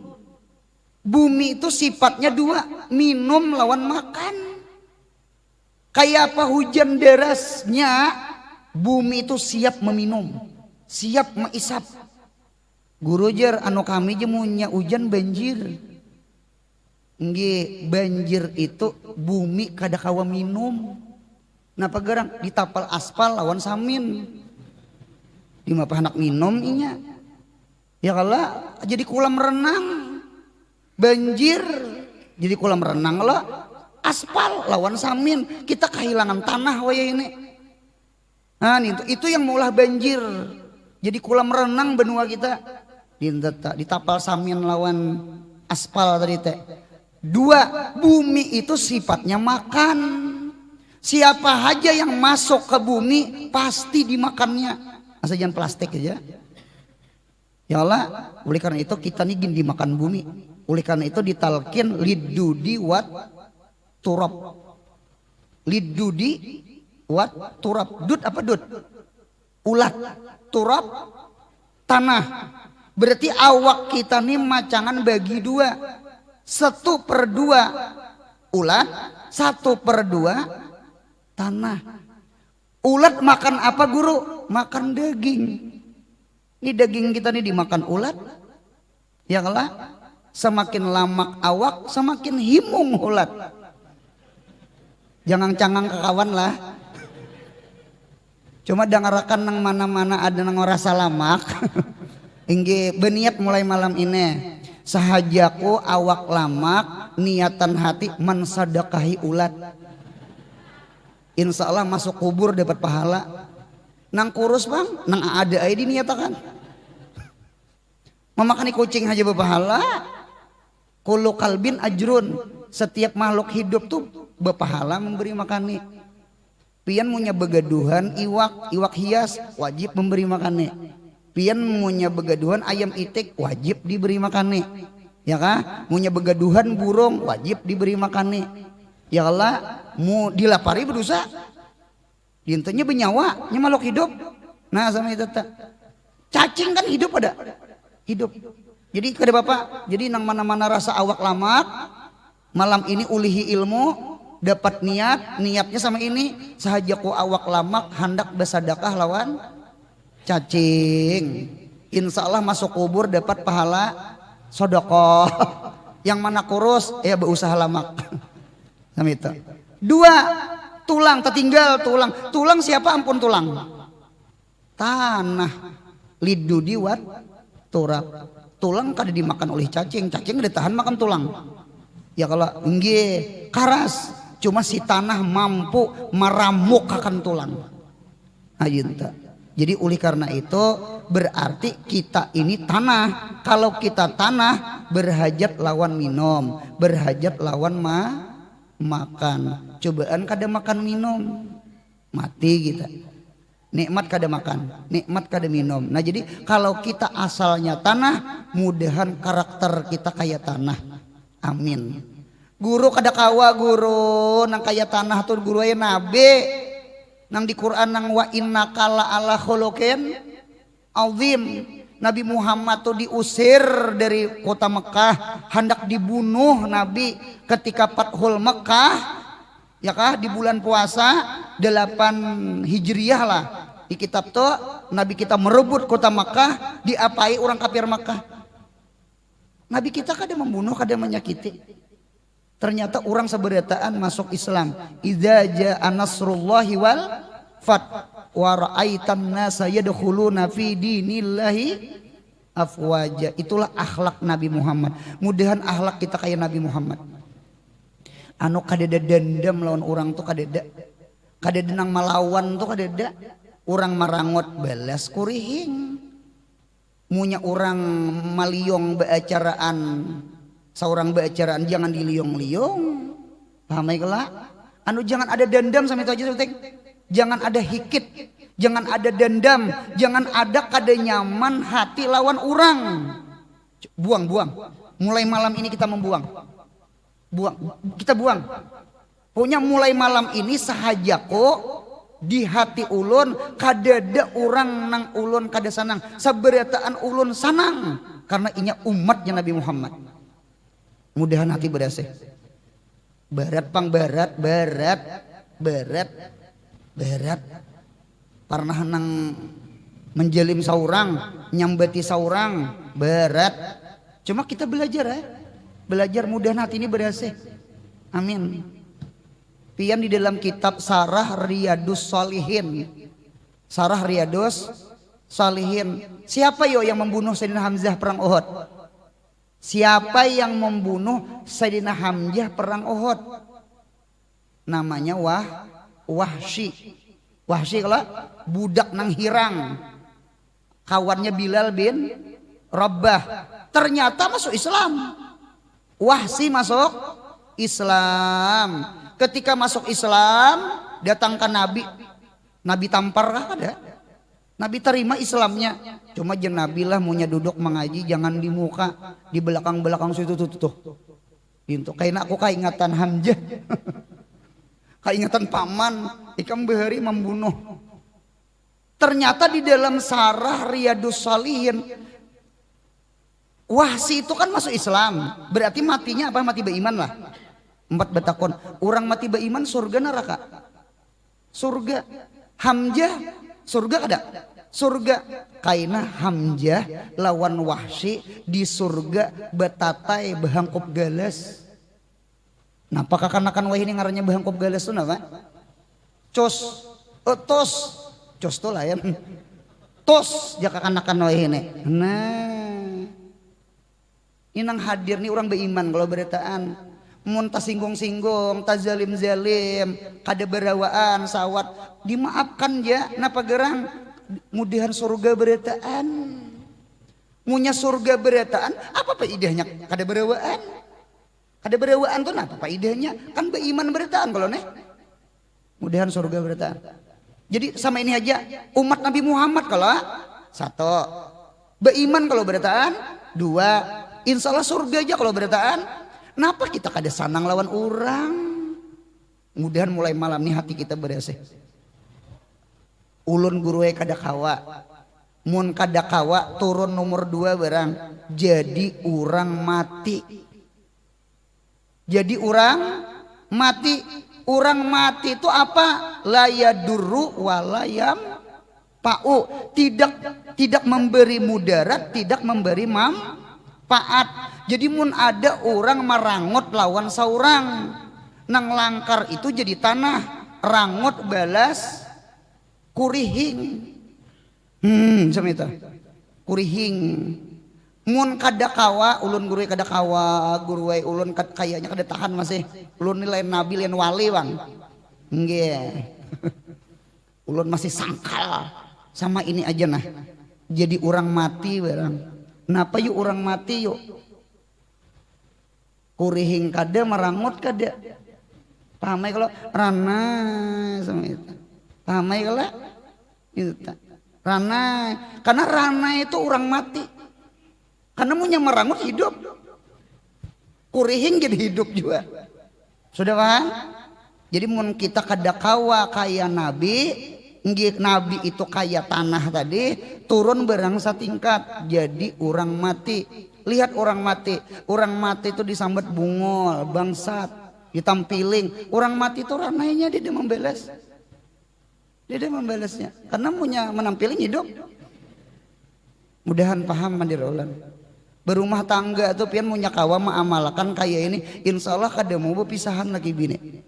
Bumi itu sifatnya dua, minum lawan makan. Kayak apa hujan derasnya, bumi itu siap meminum, siap mengisap. Guru jar anu kami jemunya hujan banjir. Nggih, banjir itu bumi kada kawa minum. Napa garang ditapal aspal lawan samin. Di mapa anak minum inya. Ya kala jadi kolam renang. Banjir jadi kolam renang lah. Aspal lawan samin, kita kehilangan tanah waya ini. Nah itu yang maulah banjir. Jadi kolam renang benua kita ditapal samin lawan aspal tadi teh. Dua, bumi itu sifatnya makan. Siapa aja yang masuk ke bumi pasti dimakannya. Asal jangan plastik aja. Ya Allah, oleh karena itu kita nih gini dimakan bumi. Oleh karena itu ditalkin lidudi wat turab. Lidudi wat turab. Dud apa dud? Ulat. Turab tanah. Berarti awak kita nih macangan bagi dua. 1/2 ulat, 1/2 tanah. Ulat makan apa guru? Makan daging. Ini daging kita nih dimakan ulat. Ya kalah. Semakin lamak awak, semakin himung ulat. Jangan cangang ke kawan lah. Cuma dengarakan nang mana-mana ada nang ngerasa lamak. Inggi beniat mulai malam ini. Sahajaku awak lamak, niatan hati mensadakahi ulat. Insya Allah masuk kubur dapat pahala. Nang kurus bang, nang ada aja diniatakan. Memakani kucing aja berpahala. Kullu kalbin ajrun. Setiap makhluk hidup tuh berpahala memberi makani. Pian punya begaduhan iwak hias wajib memberi makani. Pian punya begaduhan ayam itik wajib diberi makani. Ya kah? Punya begaduhan burung wajib diberi makani. Ya Allah, mau dilapari berdosa. Dintanya bernyawa, nya makhluk hidup. Nah sama itu tak. Cacing kan hidup ada. Hidup. Jadi kada bapak, jadi nang mana-mana rasa awak lamak, malam ini ulihi ilmu, dapat niatnya sama ini, sahajaku awak lamak hendak bersedekah lawan cacing. Insya Allah masuk kubur dapat pahala sodokoh. Yang mana kurus ya berusaha lamak. Sama itu. 2, tulang tertinggal tulang. Tulang siapa ampun tulang? Tanah. Lidudi wat turab. Tulang kada dimakan oleh cacing. Cacing kada tahan makan tulang. Ya kalau nggih karas. Cuma si tanah mampu meramuk akan tulang. Ayunta. Jadi oleh karena itu berarti kita ini tanah. Kalau kita tanah berhajat lawan minum, berhajat lawan makan. Cobaan kada makan minum, mati kita. Nikmat kada makan, nikmat kada minum. Nah jadi kalau kita asalnya tanah, mudahan karakter kita kayak tanah. Amin. Guru kada kawa guru nang kayak tanah tuh guru aya nabi. Nang di Quran nang wa innaka la ala khuluqin azim. Nabi Muhammad tuh diusir dari kota Mekah, hendak dibunuh Nabi ketika Fathul Mekah. Ya kah di bulan puasa 8 Hijriah lah. Di kitab tuh Nabi kita merebut kota Mekah, diapai orang kafir Mekah. Nabi kita kada membunuh, kada menyakiti. Ternyata orang seberataan masuk Islam. Idza jaa nasrullahi wal fath wa ra'aitan nasa yadkhuluna fi dinillahi afwaja. Itulah akhlak Nabi Muhammad. Mudahan akhlak kita kayak Nabi Muhammad. Anu kadeda dendam lawan orang tuh kadeda. Kadeda nang malawan tuh kadeda. Orang marangot balas kurihing. Munya orang maliong beacaraan. Seorang beacaraan jangan diliong-liong. Paham ya kelak? Anu jangan ada dendam sama itu aja Sulting. Jangan ada hikit, jangan ada dendam, jangan ada kada nyaman hati lawan orang. Buang. Mulai malam ini kita membuang. Kita buang. Pokoknya mulai malam ini sahajako di hati ulun kadada orang nang ulun kada sanang. Saberataan ulun sanang karena inya umatnya Nabi Muhammad. Mudahan hati berasih. Barat pang barat. Pernah nang menjalim saurang, nyambati saurang, barat. Cuma kita belajar ya. Belajar mudahan hati ini berasih. Amin. Pian di dalam kitab Sarah Riyadus Shalihin. Sarah Riyadus Shalihin. Siapa yo yang membunuh Sayyidina Hamzah perang Uhud? Siapa yang membunuh Sayyidina Hamzah perang Uhud? Namanya Wahsy. Wahsy kalau budak nang hirang. Kawannya Bilal bin Rabah. Ternyata masuk Islam. Wahsy masuk Islam. Ketika masuk Islam, datang ke Nabi. Nabi tampar kah ada? Nabi terima Islamnya. Cuma jen Nabi lah maunya duduk mengaji jangan di muka, di belakang situ tuh. Pintu. Kayaknya aku keingatan Hamzah. Keingatan paman, ikam behari membunuh. Ternyata di dalam Sarah Riyadus Shalihin, Wahsy itu kan masuk Islam. Berarti matinya apa? Mati beriman lah. 4 betakon. Orang mati beriman surga neraka? Surga. Hamzah surga ada? Surga. Kaina Hamzah lawan Wahsy di surga betatai behangkop galas. Napa kakanakan wah ini ngarannya behangkop galas tuh napa? Cos. Cos tuh lah ya. Tos jaka kakanakan wah ini. Nah. Ini nang hadir nih orang beriman kalau beritaan. Mun ta singgung-singgung, ta zalim-zalim, kada berawaan, sawat, dimaafkan ya, napa gerang mudahan surga beretaan. Munya surga beretaan, apa idahnya kada berawaan? Kada berawaan tuh napa idahnya? Kan beriman beretaan kalau nih. Mudahan surga beretaan. Jadi sama ini aja umat Nabi Muhammad kalau 1 beriman kalau beretaan, 2 insya Allah surga aja kalau beretaan. Kenapa kita kada sanang lawan orang? Mudahan mulai malam nih hati kita bersih. Ulun guruwe kada kawa. Mun kada kawa turun nomor 2 barang. Jadi orang mati. Jadi orang mati. Orang mati itu apa? La yadurru walayam pa'u. Tidak memberi mudarat, tidak memberi manfaat. Jadi mun ada orang marangot lawan saurang, nang langkar itu jadi tanah, rangot balas kurihing. Sama itu. Kurihing. Mun kada kawa ulun guru kada kawa guru ulun kayaknya kada tahan masih ulun nilai nabi lain wali bang nggih. Ulun masih sangkal sama ini aja nah jadi orang mati barang kenapa yuk orang mati yuk kurihing kada merangut kada pahamai kalau rana sama itu pahamai kalau itu rana karena rana itu orang mati. Karena punya merangut hidup, kurihing jadi hidup juga. Sudah paham? Jadi mun kita kada kawa kaya nabi, nabi itu kaya tanah tadi, turun berang satingkat, jadi orang mati. Lihat orang mati itu disambat bungol, bangsat, ditampiling. Orang mati itu ranainya dia membeles, dia membelesnya. Karena punya menampiling hidup. Mudahan paham mandir ulan. Berumah tangga tuh pian punya kawa mengamalkan kayak ini insya Allah kada mau berpisahan lagi bini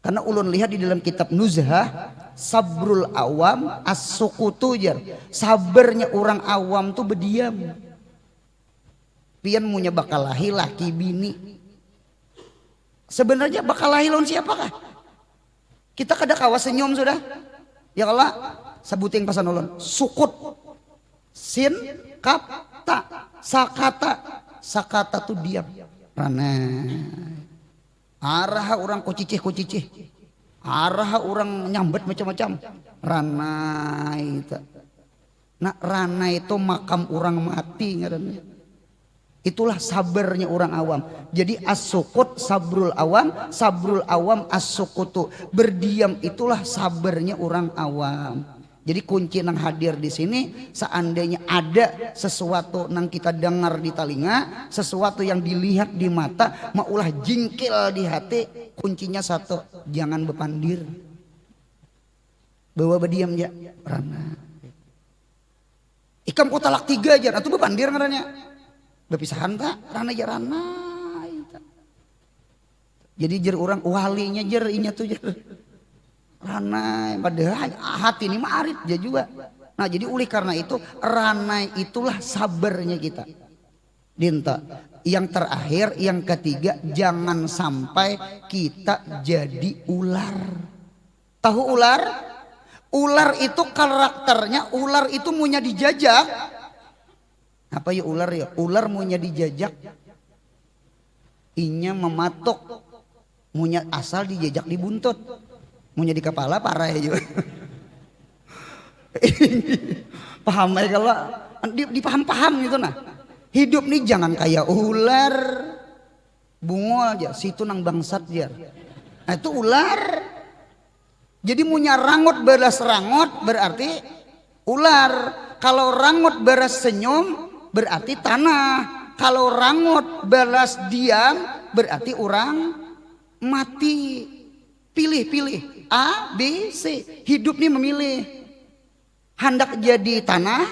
karena ulun lihat di dalam kitab Nuzhah sabrul awam as-sukutu jar sabarnya orang awam tuh berdiam pian punya bakal lahir laki bini sebenarnya bakal lahir lawan siapakah kita kada kawa senyum sudah ya Allah sebutin pesan ulun sukut sin kap tak sakata tuh diam rana arah orang kocicih arah orang nyambet macam-macam rana itu nah rana itu makam orang mati ngarannya itulah sabarnya orang awam jadi as-sukut sabrul awam as-sukutu berdiam itulah sabarnya orang awam. Jadi kunci nang hadir di sini seandainya ada sesuatu nang kita dengar di telinga, sesuatu yang dilihat di mata, maulah jingkil di hati, kuncinya satu, jangan bepandir. Bawa berdiam ya, rana. Ikam kota talak 3 aja, atau bepandir ngarannya. Berpisahan tak, rana ya rana. Jadi jer orang walinya jer inya tuh jer. Ranai padahal hati ini mah arit dia juga. Nah jadi oleh karena itu ranai itulah sabarnya kita. Dinta. Yang terakhir yang ketiga jangan sampai kita jadi ular. Tahu ular? Ular itu karakternya ular itu maunya dijajak. Apa ya ular ya? Ular maunya dijajak. Inya mematok. Maunya asal dijajak di buntut. Maunya di kepala parah ya juga. Paham ya kalau dipaham-paham gitu nah. Hidup nih jangan kayak ular. Bungol aja, situ nang bangsat jar. Nah itu ular. Jadi maunya rangut beras rangut berarti ular. Kalau rangut beras senyum berarti tanah. Kalau rangut beras diam berarti orang mati. Pilih A, B, C. Hidup nih memilih. Hendak jadi tanah,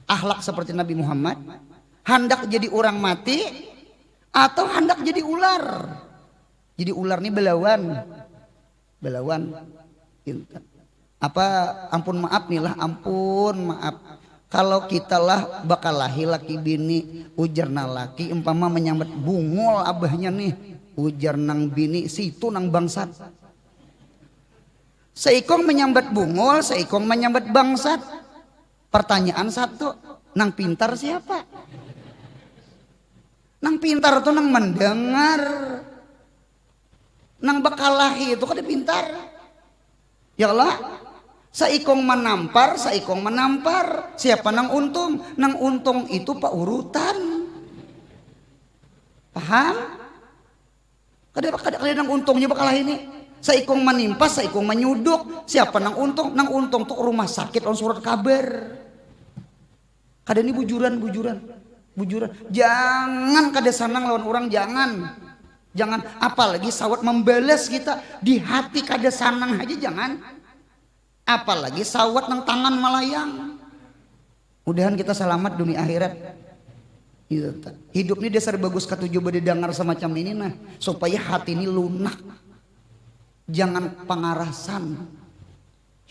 akhlak seperti Nabi Muhammad. Hendak jadi orang mati, atau hendak jadi ular. Jadi ular nih belawan. Apa ampun maaf nih lah, ampun maaf. Kalau kita lah bakal lahir laki bini, ujar laki umpama menyambut bungol abahnya nih. Ujar nang bini situ nang bangsat. Seikong menyambat bungul, seikong menyambat bangsat. Pertanyaan satu, nang pintar siapa? Nang pintar tuh nang mendengar. Nang bakalahi itu kan pintar. Ya Allah, seikong menampar, seikong menampar. Siapa nang untung? Nang untung itu pak urutan. Paham? Kadang nang untungnya bakalah ini. Saikong menimpas, saikong menyuduk. Siapa nang untung? Nang untung tuh rumah sakit on surat kabar. Kadang ini bujuran. Jangan kada sanang lawan orang jangan. Apalagi sawat membalas kita di hati kada sanang aja jangan. Apalagi sawat nang tangan melayang. Mudahan kita selamat dunia akhirat. Hidup ini dasar bagus ketujuh berdengar semacam ini nah supaya hati ini lunak jangan pengarasan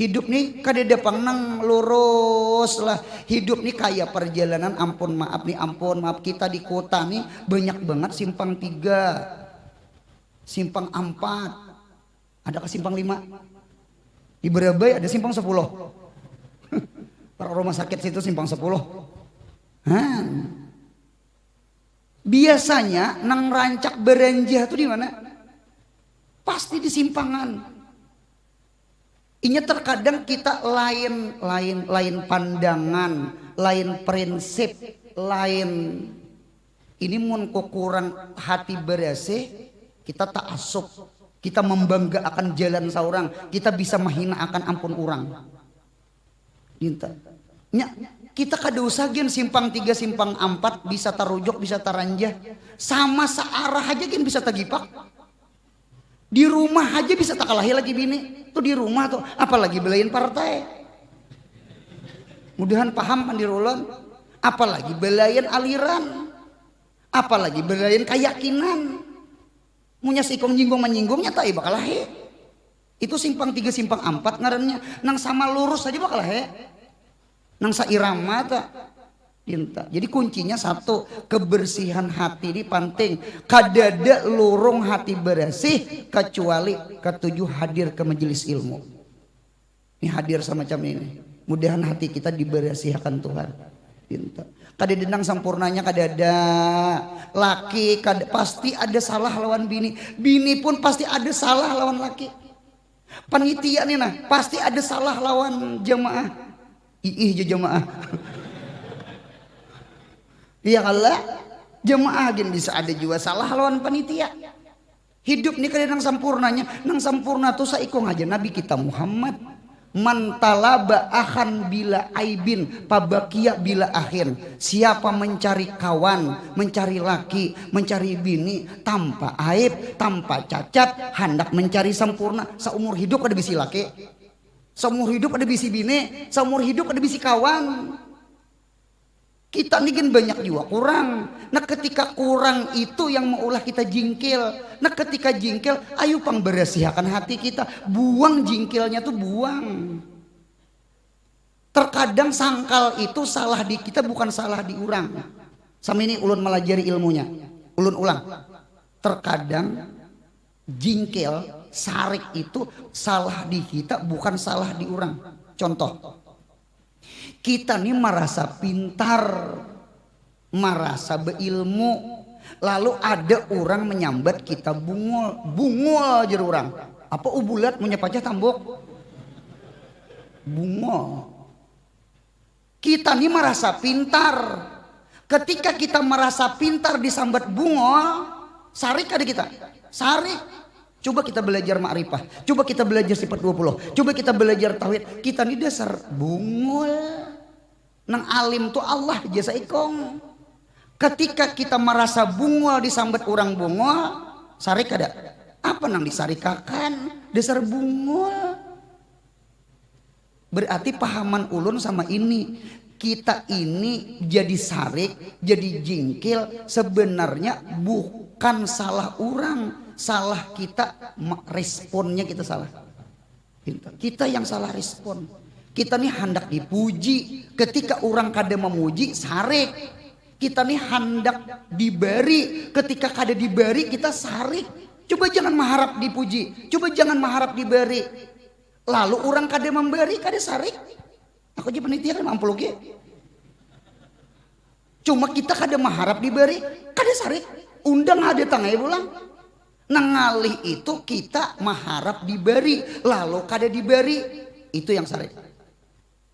Hidup nih kadeda pangnang lurus lah. Hidup nih kayak perjalanan, ampun maaf nih, ampun maaf, kita di kota nih banyak banget simpang 3, simpang 4, ada ke simpang 5. Di Brebes ada simpang 10. Para rumah sakit situ simpang 10. Biasanya nang rancak beranjah tuh di mana? Pasti di simpangan. Inya terkadang kita lain pandangan, lain prinsip, lain ini mun kurang hati bersih, kita tak asup, kita membangga akan jalan saurang, kita bisa menghina akan ampun orang. Kita kada usah gen simpang 3, simpang 4 bisa tarujuk, bisa taranjah, sama searah aja gen bisa tagipak. Di rumah aja bisa tak kalahi lagi bini. Tuh di rumah tuh, apalagi belain partai. Mudahan paham pandirulun. Apalagi belain aliran. Apalagi belain keyakinan. Munya sikong jinggung menyinggungnya tak bakal lahi. Itu simpang 3, simpang 4 ngarannya. Nang sama lurus aja bakal lahi. Nang sairama tak. Jadi kuncinya satu, kebersihan hati ini penting. Kadada lorong hati bersih kecuali ketujuh hadir ke majelis ilmu. Ini hadir semacam ini. Mudahan hati kita dibersihkan Tuhan. Kadada nang sempurnanya kadada. Laki pasti ada salah lawan bini. Bini pun pasti ada salah lawan laki. Panitia nih nah pasti ada salah lawan jamaah. Jamaah. Iya Allah, jemaah gin bisa ada juga salah lawan panitia. Hidup nih kadang nang sempurnanya, nang sempurna tuh saikong aja Nabi kita Muhammad. Man talaba akhan bila aibin pabakia bila akhin. Siapa mencari kawan, mencari laki, mencari bini tanpa aib, tanpa cacat, hendak mencari sempurna. Seumur hidup ada bisi laki, seumur hidup ada bisi bini, seumur hidup ada bisi kawan. Kita nih banyak juga kurang. Nah ketika kurang itu yang maulah kita jingkil. Nah ketika jingkil, ayo pang bersihkan hati kita. Buang jingkilnya tuh buang. Terkadang sangkal itu salah di kita bukan salah di orang. Sama ini ulun melajari ilmunya. Ulun ulang. Terkadang jingkil, sarik itu salah di kita bukan salah di orang. Contoh. Kita nih merasa pintar, merasa berilmu, lalu ada orang menyambat kita bungul aja orang. Apa ubulat menyapacah tambok? Bungul. Kita nih merasa pintar. Ketika kita merasa pintar disambat bungul, sarik ada kita, sarik. Coba kita belajar ma'rifah, coba kita belajar sifat 20, coba kita belajar tauhid. Kita nih dasar bungul. Nang alim tuh Allah jasa ikong. Ketika kita merasa bungul disambat orang bungul, sarik ada. Apa nang disarikakan? Dasar bungul. Berarti pahaman ulun sama ini. Kita ini jadi sarik, jadi jingkil sebenarnya bukan salah orang. Salah kita, responnya kita salah. Kita yang salah respon. Kita nih hendak dipuji. Ketika orang kada memuji, sarik. Kita nih hendak diberi. Ketika kada diberi, kita sarik. Coba jangan mengharap dipuji. Coba jangan mengharap diberi. Lalu orang kada memberi, kada sarik. Aku aja penitia kan mampu lagi. Cuma kita kada mengharap diberi, kada sarik. Undang ada tangai pulang. Nangalih itu kita mengharap diberi, lalu kada diberi, itu yang sarik.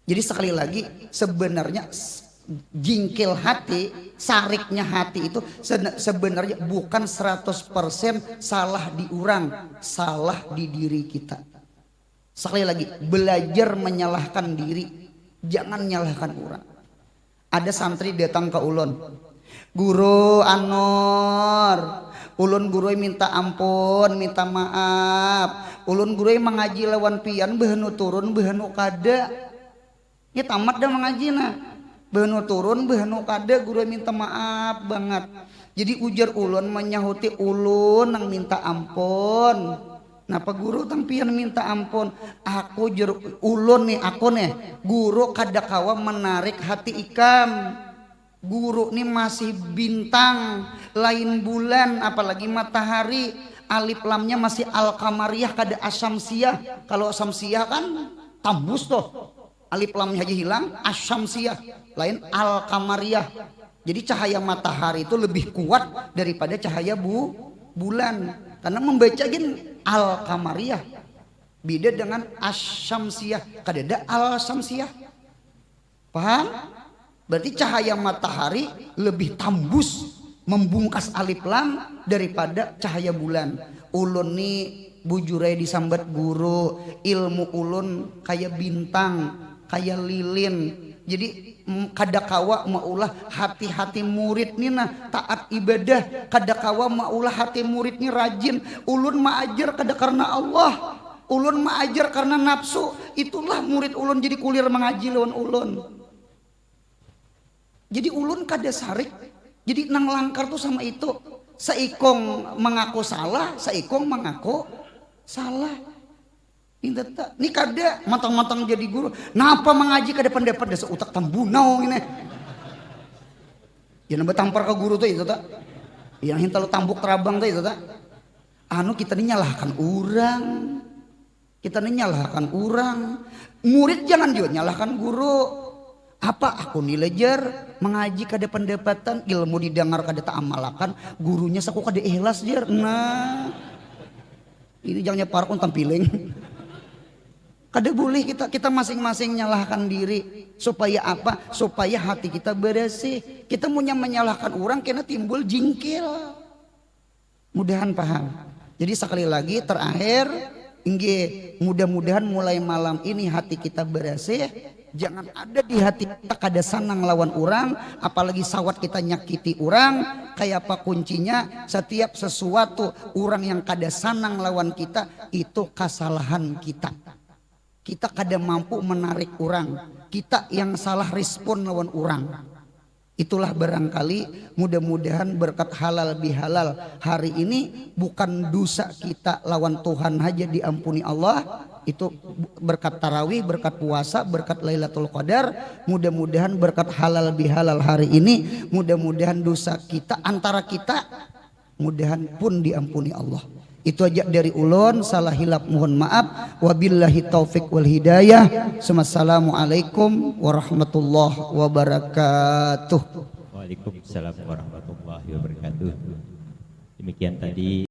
Jadi sekali lagi sebenarnya jingkil hati, sariknya hati itu sebenarnya bukan 100% salah di orang, salah di diri kita. Sekali lagi belajar menyalahkan diri, jangan nyalahkan orang. Ada santri datang ke ulun, Guru Anor, ulun guru minta ampun, minta maaf. Ulun guru mengaji lawan pian behenu turun behenu kada. Ya tamat dah mengaji nah. Behenu turun behenu kada guru minta maaf banget. Jadi ujar ulun menyahuti ulun nang minta ampun. Napa guru tampian minta ampun, aku ulun nih, aku nih guru kadakawa menarik hati ikam. Guru nih masih bintang, lain bulan, apalagi matahari. Alif lamnya masih al-qamariyah kada asyamsiyah. Kalau asyamsiyah kan tambus tuh, alif lamnya aja hilang, asyamsiyah lain al-qamariyah. Jadi cahaya matahari itu lebih kuat daripada cahaya bulan, karena membaca gin al-qamariyah beda dengan asyamsiyah, kadada al-syamsiyah. Paham? Berarti cahaya matahari lebih tambus membungkas alif lam daripada cahaya bulan. Ulun nih bujurai disambat guru, ilmu ulun kayak bintang, kayak lilin. Jadi kadakawa maulah hati-hati murid nih nah taat ibadah, kadakawa maulah hati murid nih rajin. Ulun maajar kada karena Allah, ulun maajar karena nafsu. Itulah murid ulun jadi kulir mengaji lawan ulun. Jadi ulun kada sarik, jadi nang langkar tuh sama itu. Seikong mengaku salah, seikong mengaku salah. Ini kada matang-matang jadi guru. Napa mengaji kada pendapat desa utak tambunau ini. Ya nambah tampar ke guru tuh itu tak. Yang hinta lu tambuk terabang tuh itu tak. Anu kita nih nyalahkan orang. Kita nih nyalahkan orang. Murid jangan juga nyalahkan guru. Apa aku nilejar mengaji kada pendapatan, ilmu didengar kada tak amalakan, gurunya saku kada ikhlas jer. Nah ini jangan parkun tampiling. Kada boleh kita masing-masing nyalahkan diri. Supaya apa? Supaya hati kita bersih. Kita punya menyalahkan orang kena timbul jingkil. Mudahan paham. Jadi sekali lagi terakhir, mudah-mudahan mulai malam ini hati kita bersih. Jangan ada di hati kita kada sanang lawan orang, apalagi sawat kita nyakiti orang. Kayak apa kuncinya? Setiap sesuatu orang yang kada sanang lawan kita itu kesalahan kita. Kita kada mampu menarik orang, kita yang salah respon lawan orang. Itulah barangkali mudah-mudahan berkat halal bihalal hari ini bukan dosa kita lawan Tuhan aja diampuni Allah. Itu berkat tarawih, berkat puasa, berkat Lailatul Qadar. Mudah-mudahan berkat halal bihalal hari ini, mudah-mudahan dosa kita antara kita mudahan pun diampuni Allah. Itu aja dari ulun, salah hilap mohon maaf. Wabillahi taufik wal hidayah. Assalamualaikum warahmatullahi wabarakatuh. Waalaikumsalam warahmatullahi wabarakatuh. Demikian tadi